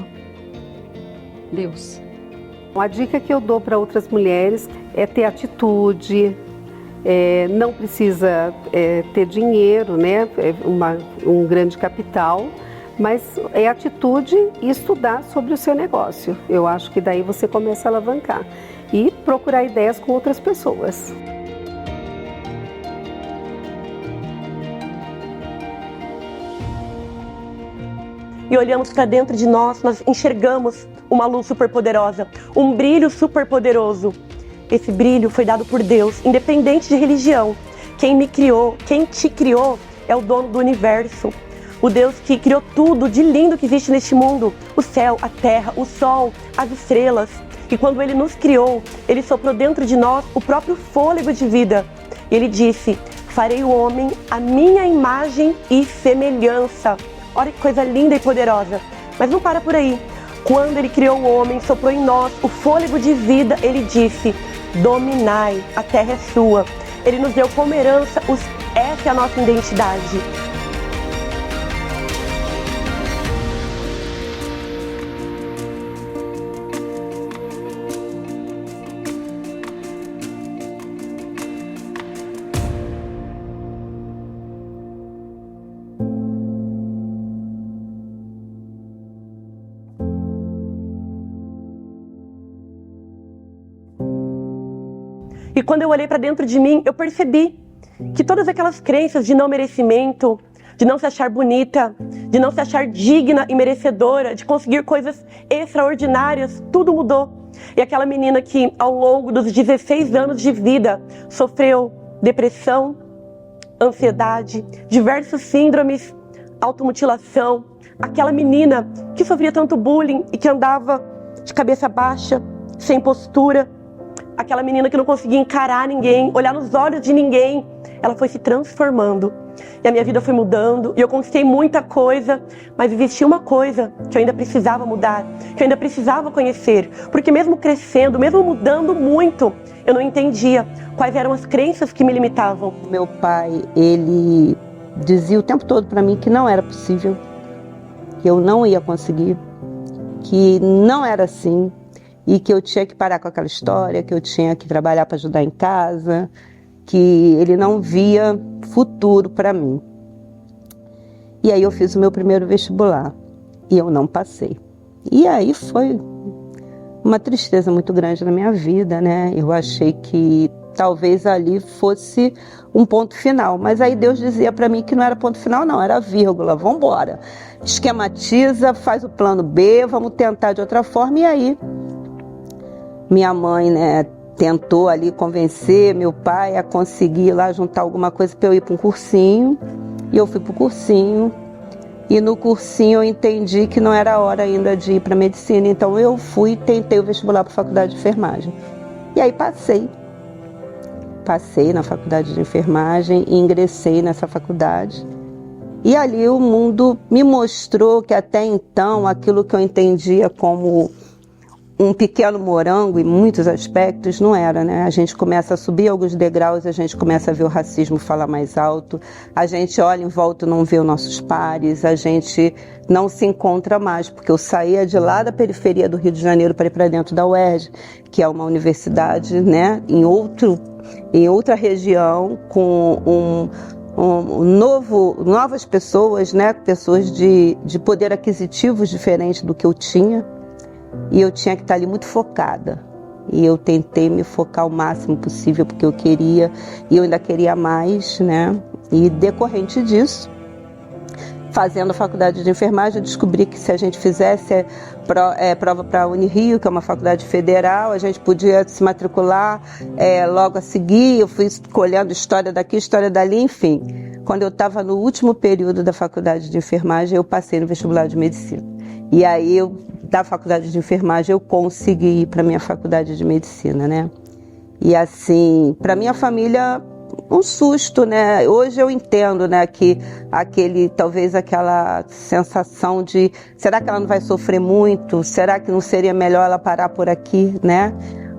Deus. A dica que eu dou para outras mulheres é ter atitude. Não precisa ter dinheiro, né? Um grande capital, mas é atitude e estudar sobre o seu negócio. Eu acho que daí você começa a alavancar e procurar ideias com outras pessoas. E olhamos para dentro de nós enxergamos uma luz superpoderosa, um brilho superpoderoso. Esse brilho foi dado por Deus, independente de religião. Quem me criou, quem te criou, é o dono do universo. O Deus que criou tudo de lindo que existe neste mundo. O céu, a terra, o sol, as estrelas. E quando Ele nos criou, Ele soprou dentro de nós o próprio fôlego de vida. Ele disse, farei o homem à minha imagem e semelhança. Olha que coisa linda e poderosa. Mas não para por aí. Quando Ele criou o homem, soprou em nós o fôlego de vida, Ele disse, dominai, a terra é sua. Ele nos deu como herança, essa é a nossa identidade. E quando eu olhei para dentro de mim, eu percebi que todas aquelas crenças de não merecimento, de não se achar bonita, de não se achar digna e merecedora, de conseguir coisas extraordinárias, tudo mudou. E aquela menina que ao longo dos 16 anos de vida sofreu depressão, ansiedade, diversos síndromes, automutilação, aquela menina que sofria tanto bullying e que andava de cabeça baixa, sem postura, aquela menina que não conseguia encarar ninguém, olhar nos olhos de ninguém, ela foi se transformando. E a minha vida foi mudando, e eu conquistei muita coisa, mas existia uma coisa que eu ainda precisava mudar, que eu ainda precisava conhecer, porque mesmo crescendo, mesmo mudando muito, eu não entendia quais eram as crenças que me limitavam. Meu pai, ele dizia o tempo todo para mim que não era possível, que eu não ia conseguir, que não era assim, e que eu tinha que parar com aquela história, que eu tinha que trabalhar para ajudar em casa, que ele não via futuro para mim. E aí eu fiz o meu primeiro vestibular e eu não passei. E aí foi uma tristeza muito grande na minha vida, né? Eu achei que talvez ali fosse um ponto final, mas aí Deus dizia para mim que não era ponto final não, era vírgula, vamos embora. Esquematiza, faz o plano B, vamos tentar de outra forma. E aí minha mãe, né, tentou ali convencer meu pai a conseguir lá juntar alguma coisa para eu ir para um cursinho. E eu fui para o cursinho. E no cursinho eu entendi que não era a hora ainda de ir para medicina. Então eu fui e tentei o vestibular para a faculdade de enfermagem. E aí passei. Passei na faculdade de enfermagem e ingressei nessa faculdade. E ali o mundo me mostrou que até então aquilo que eu entendia como um pequeno morango em muitos aspectos não era, né? A gente começa a subir alguns degraus, a gente começa a ver o racismo falar mais alto, a gente olha em volta e não vê os nossos pares, a gente não se encontra mais, porque eu saía de lá da periferia do Rio de Janeiro para ir para dentro da UERJ, que é uma universidade, né, em outra região, com novas pessoas, né, pessoas de poder aquisitivo diferente do que eu tinha. E eu tinha que estar ali muito focada. E eu tentei me focar o máximo possível, porque eu queria, e eu ainda queria mais, né? E decorrente disso, fazendo a faculdade de enfermagem, eu descobri que se a gente fizesse prova para a Unirio, que é uma faculdade federal, a gente podia se matricular logo a seguir. Eu fui escolhendo história daqui, história dali, enfim. Quando eu estava no último período da faculdade de enfermagem, eu passei no vestibular de medicina. E aí, da faculdade de enfermagem, eu consegui ir para minha faculdade de medicina, né? E assim, para minha família, um susto, né? Hoje eu entendo, né, que talvez aquela sensação de, será que ela não vai sofrer muito? Será que não seria melhor ela parar por aqui, né?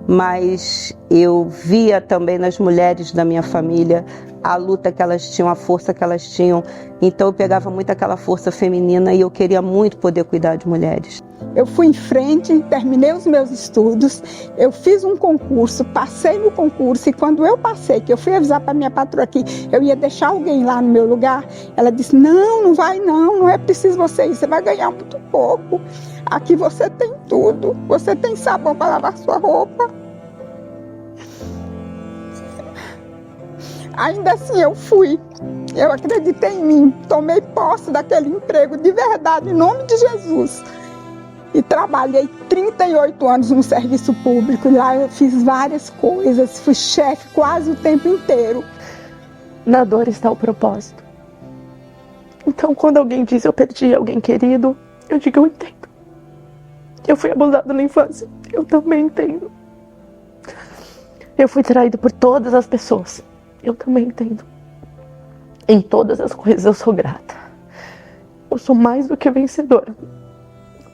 Mas eu via também nas mulheres da minha família a luta que elas tinham, a força que elas tinham. Então eu pegava muito aquela força feminina e eu queria muito poder cuidar de mulheres. Eu fui em frente, terminei os meus estudos, eu fiz um concurso, passei no concurso, e quando eu passei, que eu fui avisar para minha patroa que eu ia deixar alguém lá no meu lugar, ela disse, não vai não é preciso você ir, você vai ganhar muito pouco. Aqui você tem tudo, você tem sabão para lavar sua roupa. Ainda assim eu fui, eu acreditei em mim, tomei posse daquele emprego de verdade, em nome de Jesus. E trabalhei 38 anos no serviço público, lá eu fiz várias coisas, fui chefe quase o tempo inteiro. Na dor está o propósito. Então quando alguém diz eu perdi alguém querido, eu digo eu entendo. Eu fui abusado na infância, eu também entendo. Eu fui traído por todas as pessoas, eu também entendo. Em todas as coisas eu sou grata. Eu sou mais do que vencedora.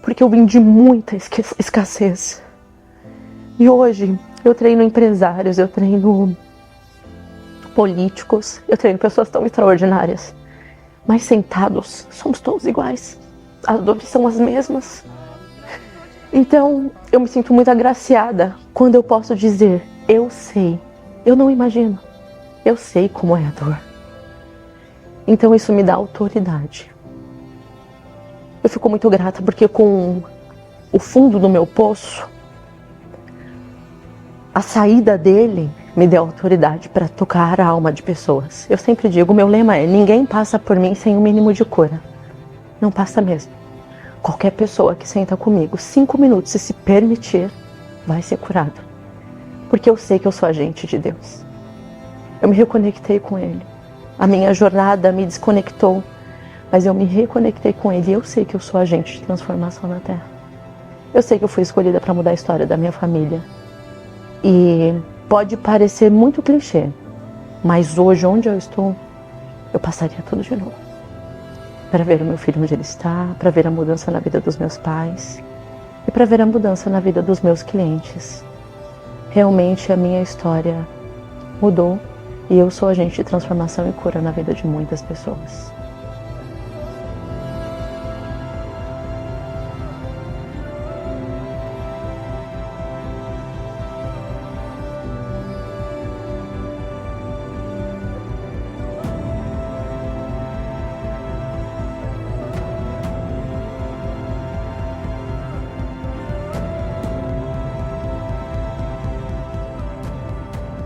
Porque eu vim de muita escassez. E hoje eu treino empresários, eu treino políticos, eu treino pessoas tão extraordinárias. Mas sentados, somos todos iguais. As dores são as mesmas. Então eu me sinto muito agraciada quando eu posso dizer, eu sei, eu não imagino, eu sei como é a dor. Então isso me dá autoridade. Eu fico muito grata porque com o fundo do meu poço, a saída dele me deu autoridade para tocar a alma de pessoas. Eu sempre digo, meu lema é, ninguém passa por mim sem um mínimo de cura. Não passa mesmo. Qualquer pessoa que senta comigo 5 minutos, se permitir, vai ser curado. Porque eu sei que eu sou agente de Deus. Eu me reconectei com Ele. A minha jornada me desconectou, mas eu me reconectei com Ele e eu sei que eu sou agente de transformação na Terra. Eu sei que eu fui escolhida para mudar a história da minha família. E pode parecer muito clichê, mas hoje, onde eu estou, eu passaria tudo de novo. Para ver o meu filho onde ele está, para ver a mudança na vida dos meus pais e para ver a mudança na vida dos meus clientes. Realmente a minha história mudou e eu sou agente de transformação e cura na vida de muitas pessoas.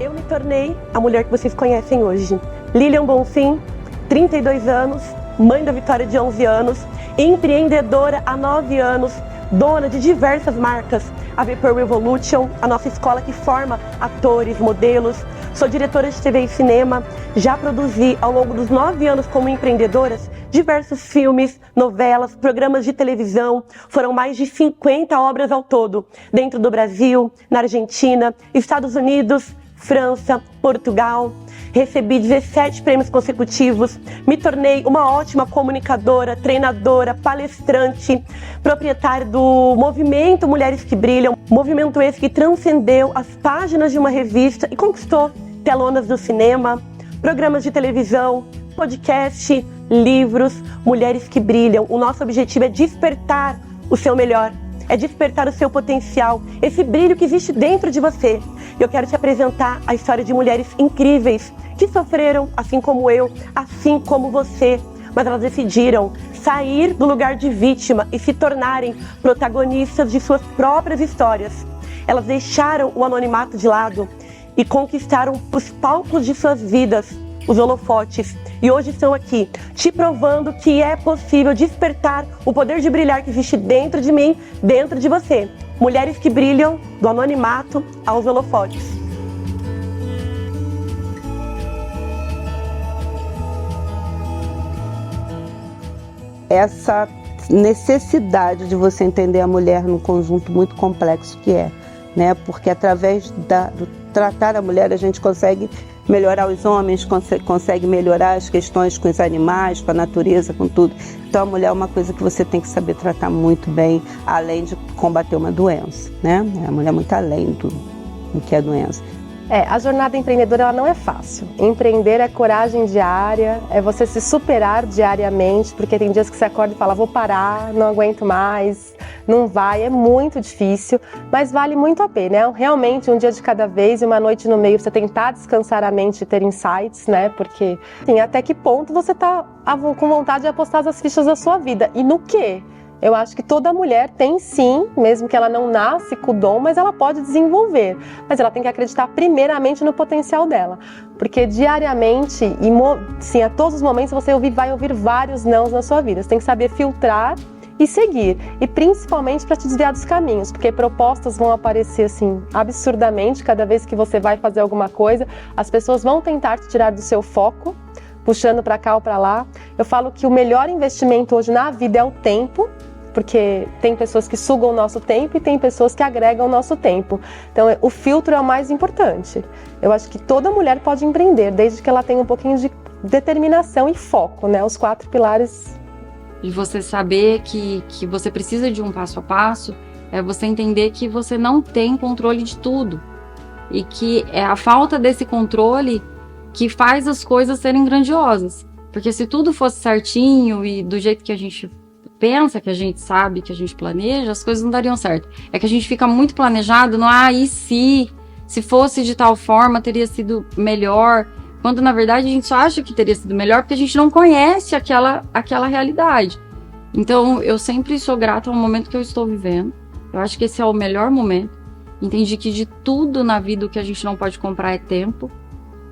Eu me tornei a mulher que vocês conhecem hoje. Lilian Bonfim, 32 anos, mãe da Vitória de 11 anos, empreendedora há 9 anos, dona de diversas marcas, a Vapor Revolution, a nossa escola que forma atores, modelos. Sou diretora de TV e cinema, já produzi ao longo dos 9 anos como empreendedoras diversos filmes, novelas, programas de televisão. Foram mais de 50 obras ao todo, dentro do Brasil, na Argentina, Estados Unidos, França, Portugal. Recebi 17 prêmios consecutivos, me tornei uma ótima comunicadora, treinadora, palestrante, proprietária do movimento Mulheres que Brilham, movimento esse que transcendeu as páginas de uma revista e conquistou telonas do cinema, programas de televisão, podcast, livros, Mulheres que Brilham. O nosso objetivo é despertar o seu melhor, é despertar o seu potencial, esse brilho que existe dentro de você. Eu quero te apresentar a história de mulheres incríveis que sofreram, assim como eu, assim como você, mas elas decidiram sair do lugar de vítima e se tornarem protagonistas de suas próprias histórias. Elas deixaram o anonimato de lado e conquistaram os palcos de suas vidas, os holofotes, e hoje estão aqui, te provando que é possível despertar o poder de brilhar que existe dentro de mim, dentro de você. Mulheres que brilham do anonimato aos holofotes. Essa necessidade de você entender a mulher num conjunto muito complexo que é, né? Porque através do tratar a mulher a gente consegue melhorar os homens, consegue melhorar as questões com os animais, com a natureza, com tudo. Então a mulher é uma coisa que você tem que saber tratar muito bem, além de combater uma doença, né? A mulher é muito além do que é a doença. A jornada empreendedora ela não é fácil. Empreender é coragem diária, é você se superar diariamente, porque tem dias que você acorda e fala, vou parar, não aguento mais, não vai, é muito difícil, mas vale muito a pena, né? Realmente um dia de cada vez e uma noite no meio, você tentar descansar a mente e ter insights, né? Porque assim, até que ponto você tá com vontade de apostar as fichas da sua vida e no quê? Eu acho que toda mulher tem sim, mesmo que ela não nasce com o dom, mas ela pode desenvolver. Mas ela tem que acreditar primeiramente no potencial dela. Porque diariamente, e sim, a todos os momentos, você vai ouvir vários nãos na sua vida. Você tem que saber filtrar e seguir. E principalmente para te desviar dos caminhos, porque propostas vão aparecer assim absurdamente cada vez que você vai fazer alguma coisa. As pessoas vão tentar te tirar do seu foco, puxando para cá ou para lá. Eu falo que o melhor investimento hoje na vida é o tempo, porque tem pessoas que sugam o nosso tempo e tem pessoas que agregam o nosso tempo. Então, o filtro é o mais importante. Eu acho que toda mulher pode empreender, desde que ela tenha um pouquinho de determinação e foco, né? Os 4 pilares. E você saber que você precisa de um passo a passo, é você entender que você não tem controle de tudo. E que é a falta desse controle que faz as coisas serem grandiosas. Porque se tudo fosse certinho e do jeito que a gente pensa, que a gente sabe, que a gente planeja, as coisas não dariam certo. É que a gente fica muito planejado no e se fosse de tal forma teria sido melhor, quando na verdade a gente só acha que teria sido melhor porque a gente não conhece aquela realidade. Então eu sempre sou grata ao momento que eu estou vivendo. Eu acho que esse é o melhor momento. Entendi que de tudo na vida o que a gente não pode comprar é tempo.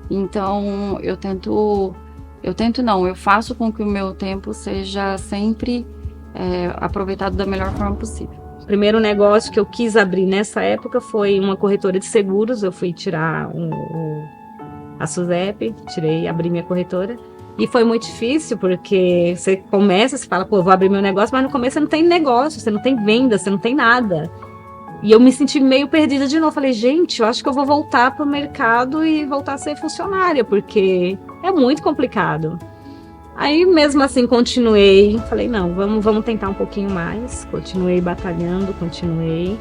Então eu faço com que o meu tempo seja sempre aproveitado da melhor forma possível. O primeiro negócio que eu quis abrir nessa época foi uma corretora de seguros. Eu fui tirar a SUSEP, abri minha corretora. E foi muito difícil, porque você começa, você fala, pô, eu vou abrir meu negócio, mas no começo você não tem negócio, você não tem venda, você não tem nada. E eu me senti meio perdida de novo. Falei, gente, eu acho que eu vou voltar pro mercado e voltar a ser funcionária, porque é muito complicado. Aí, mesmo assim, continuei. Falei, não, vamos tentar um pouquinho mais. Continuei batalhando, continuei.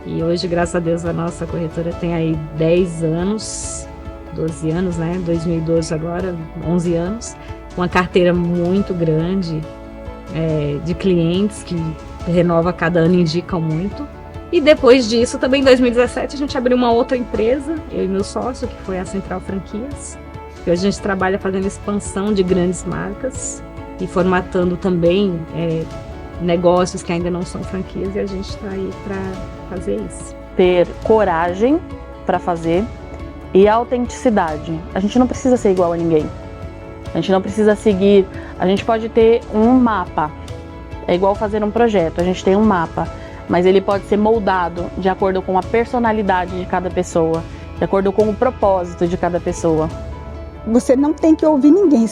E hoje, graças a Deus, a nossa corretora tem aí 10 anos, 12 anos, né? 2012 agora, 11 anos. Uma carteira muito grande de clientes que renova cada ano e indicam muito. E depois disso, também em 2017, a gente abriu uma outra empresa, eu e meu sócio, que foi a Central Franquias. E hoje a gente trabalha fazendo expansão de grandes marcas e formatando também negócios que ainda não são franquias, e a gente está aí para fazer isso. Ter coragem para fazer, e autenticidade. A gente não precisa ser igual a ninguém. A gente não precisa seguir. A gente pode ter um mapa. É igual fazer um projeto. A gente tem um mapa, mas ele pode ser moldado de acordo com a personalidade de cada pessoa, de acordo com o propósito de cada pessoa. Você não tem que ouvir ninguém.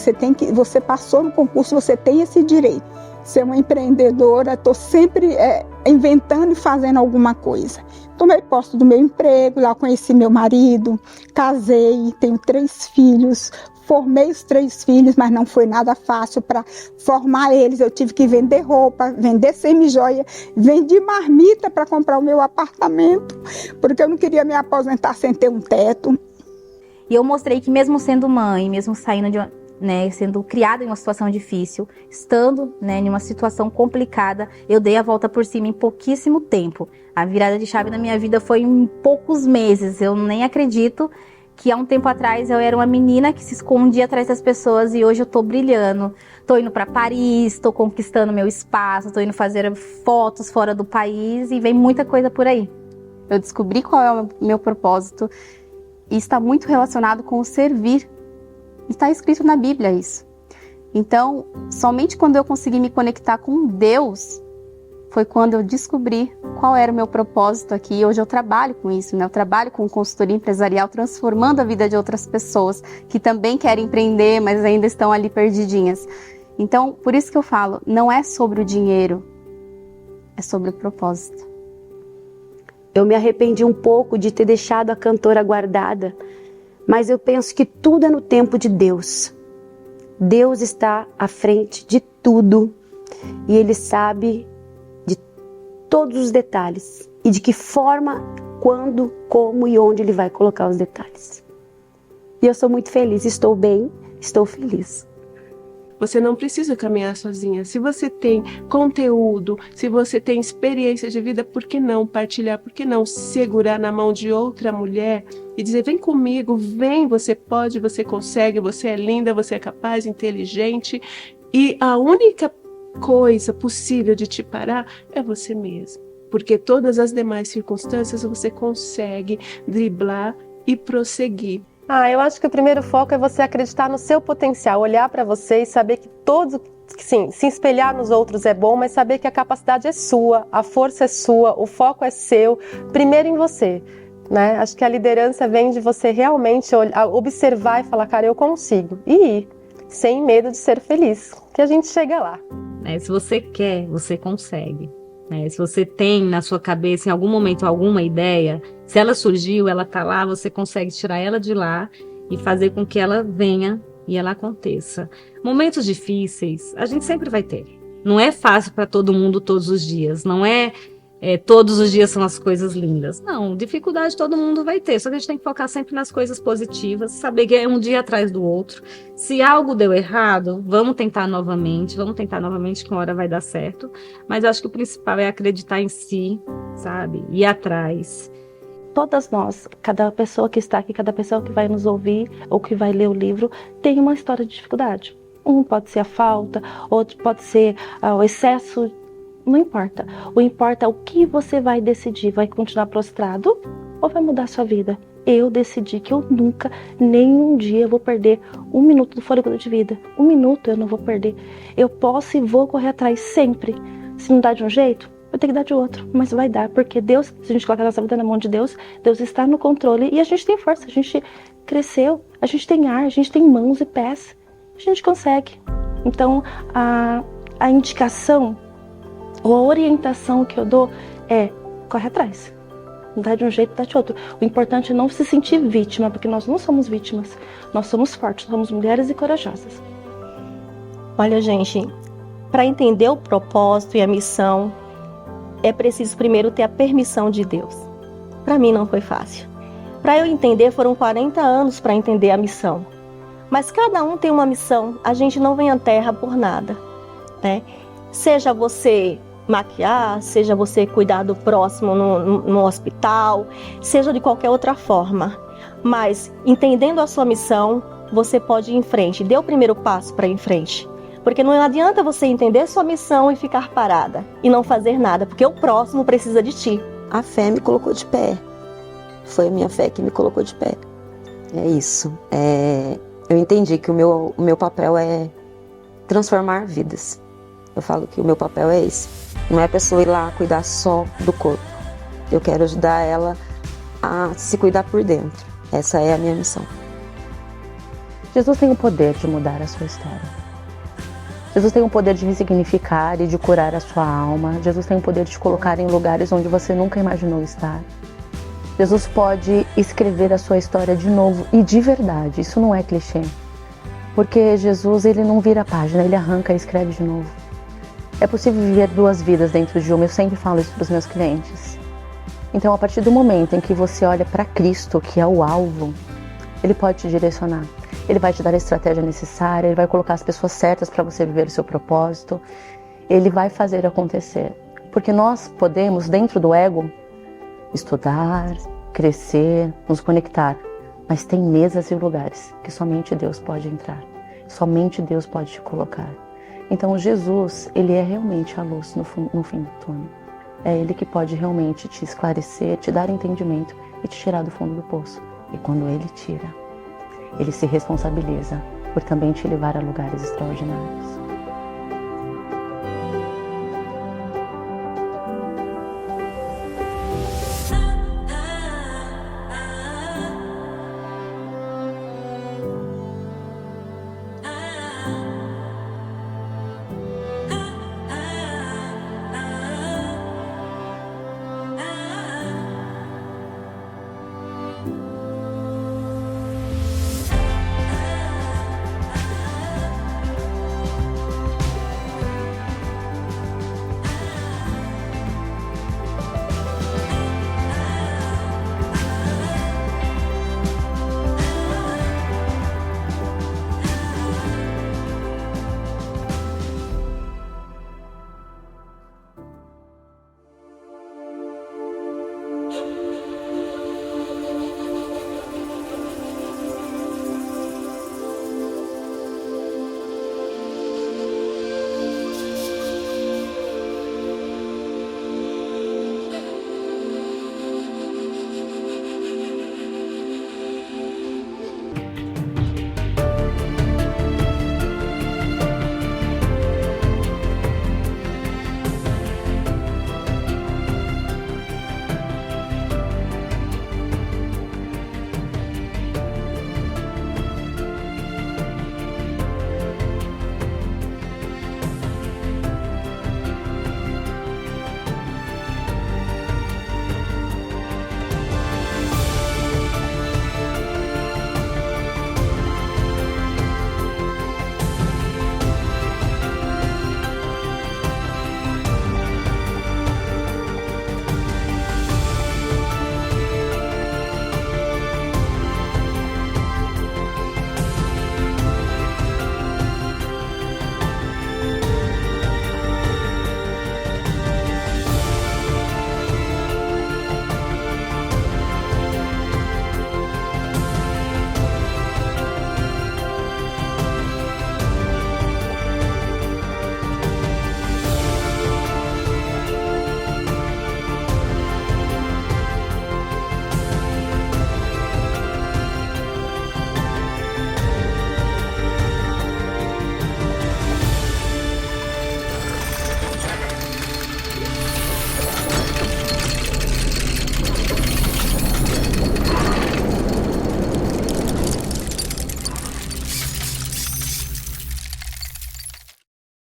Você passou no concurso, você tem esse direito. Ser uma empreendedora, estou sempre inventando e fazendo alguma coisa. Tomei posse do meu emprego, lá conheci meu marido, casei, tenho 3 filhos, formei os 3 filhos, mas não foi nada fácil para formar eles. Eu tive que vender roupa, vender semi-joia, vendi marmita para comprar o meu apartamento, porque eu não queria me aposentar sem ter um teto. E eu mostrei que mesmo sendo mãe, mesmo saindo sendo criada em uma situação difícil, estando em uma situação complicada, eu dei a volta por cima em pouquíssimo tempo. A virada de chave na minha vida foi em poucos meses. Eu nem acredito que há um tempo atrás eu era uma menina que se escondia atrás das pessoas e hoje eu tô brilhando. Tô indo para Paris, tô conquistando meu espaço, tô indo fazer fotos fora do país e vem muita coisa por aí. Eu descobri qual é o meu propósito e está muito relacionado com o servir. Está escrito na Bíblia isso. Então, somente quando eu consegui me conectar com Deus, foi quando eu descobri qual era o meu propósito aqui. Hoje eu trabalho com isso, Eu trabalho com consultoria empresarial, transformando a vida de outras pessoas que também querem empreender, mas ainda estão ali perdidinhas. Então, por isso que eu falo, não é sobre o dinheiro, é sobre o propósito. Eu me arrependi um pouco de ter deixado a cantora guardada, mas eu penso que tudo é no tempo de Deus. Deus está à frente de tudo e Ele sabe de todos os detalhes e de que forma, quando, como e onde Ele vai colocar os detalhes. E eu sou muito feliz, estou bem, estou feliz. Você não precisa caminhar sozinha. Se você tem conteúdo, se você tem experiência de vida, por que não partilhar? Por que não segurar na mão de outra mulher e dizer, vem comigo, vem, você pode, você consegue, você é linda, você é capaz, inteligente. E a única coisa possível de te parar é você mesmo. Porque todas as demais circunstâncias você consegue driblar e prosseguir. Eu acho que o primeiro foco é você acreditar no seu potencial, olhar para você e saber que sim, se espelhar nos outros é bom, mas saber que a capacidade é sua, a força é sua, o foco é seu, primeiro em você, Acho que a liderança vem de você realmente observar e falar, cara, eu consigo, e ir, sem medo de ser feliz, que a gente chega lá. Se você quer, você consegue. Se você tem na sua cabeça em algum momento alguma ideia, se ela surgiu, ela está lá, você consegue tirar ela de lá e fazer com que ela venha e ela aconteça. Momentos difíceis a gente sempre vai ter. Não é fácil para todo mundo todos os dias. Não todos os dias são as coisas lindas. Não, dificuldade todo mundo vai ter. Só que a gente tem que focar sempre nas coisas positivas, saber que é um dia atrás do outro. Se algo deu errado, vamos tentar novamente que uma hora vai dar certo. Mas eu acho que o principal é acreditar em si, sabe? Ir atrás. Todas nós, cada pessoa que está aqui, cada pessoa que vai nos ouvir ou que vai ler o livro, tem uma história de dificuldade. Um pode ser a falta, outro pode ser o excesso. Não importa. O importa é o que você vai decidir. Vai continuar prostrado ou vai mudar a sua vida? Eu decidi que eu nunca, nenhum dia, vou perder 1 minuto do fôlego de vida. 1 minuto eu não vou perder. Eu posso e vou correr atrás sempre. Se não dá de um jeito, vai ter que dar de outro. Mas vai dar, porque Deus, se a gente colocar a nossa vida na mão de Deus, Deus está no controle e a gente tem força. A gente cresceu, a gente tem ar, a gente tem mãos e pés. A gente consegue. Então, a indicação ou a orientação que eu dou é corre atrás. Dá de um jeito, dá de outro. O importante é não se sentir vítima, porque nós não somos vítimas. Nós somos fortes, somos mulheres e corajosas. Olha, gente, para entender o propósito e a missão, é preciso primeiro ter a permissão de Deus. Para mim não foi fácil. Para eu entender, foram 40 anos para entender a missão. Mas cada um tem uma missão. A gente não vem à Terra por nada, Seja você maquiar, seja você cuidar do próximo no hospital, seja de qualquer outra forma. Mas, entendendo a sua missão, você pode ir em frente. Dê o primeiro passo para ir em frente. Porque não adianta você entender sua missão e ficar parada e não fazer nada, porque o próximo precisa de ti. A fé me colocou de pé. Foi a minha fé que me colocou de pé. É isso. Eu entendi que o meu papel é transformar vidas. Eu falo que o meu papel é esse. Não é a pessoa ir lá cuidar só do corpo. Eu quero ajudar ela a se cuidar por dentro. Essa é a minha missão. Jesus tem o poder de mudar a sua história. Jesus tem o poder de ressignificar e de curar a sua alma. Jesus tem o poder de te colocar em lugares onde você nunca imaginou estar. Jesus pode escrever a sua história de novo e de verdade. Isso não é clichê. Porque Jesus, ele não vira a página, ele arranca e escreve de novo. É possível viver 2 vidas dentro de uma. Eu sempre falo isso para os meus clientes. Então, a partir do momento em que você olha para Cristo, que é o alvo, ele pode te direcionar. Ele vai te dar a estratégia necessária, ele vai colocar as pessoas certas para você viver o seu propósito. Ele vai fazer acontecer. Porque nós podemos, dentro do ego, estudar, crescer, nos conectar. Mas tem mesas e lugares que somente Deus pode entrar. Somente Deus pode te colocar. Então Jesus, ele é realmente a luz no fim do túnel. É ele que pode realmente te esclarecer, te dar entendimento e te tirar do fundo do poço. E quando ele tira, ele se responsabiliza por também te levar a lugares extraordinários.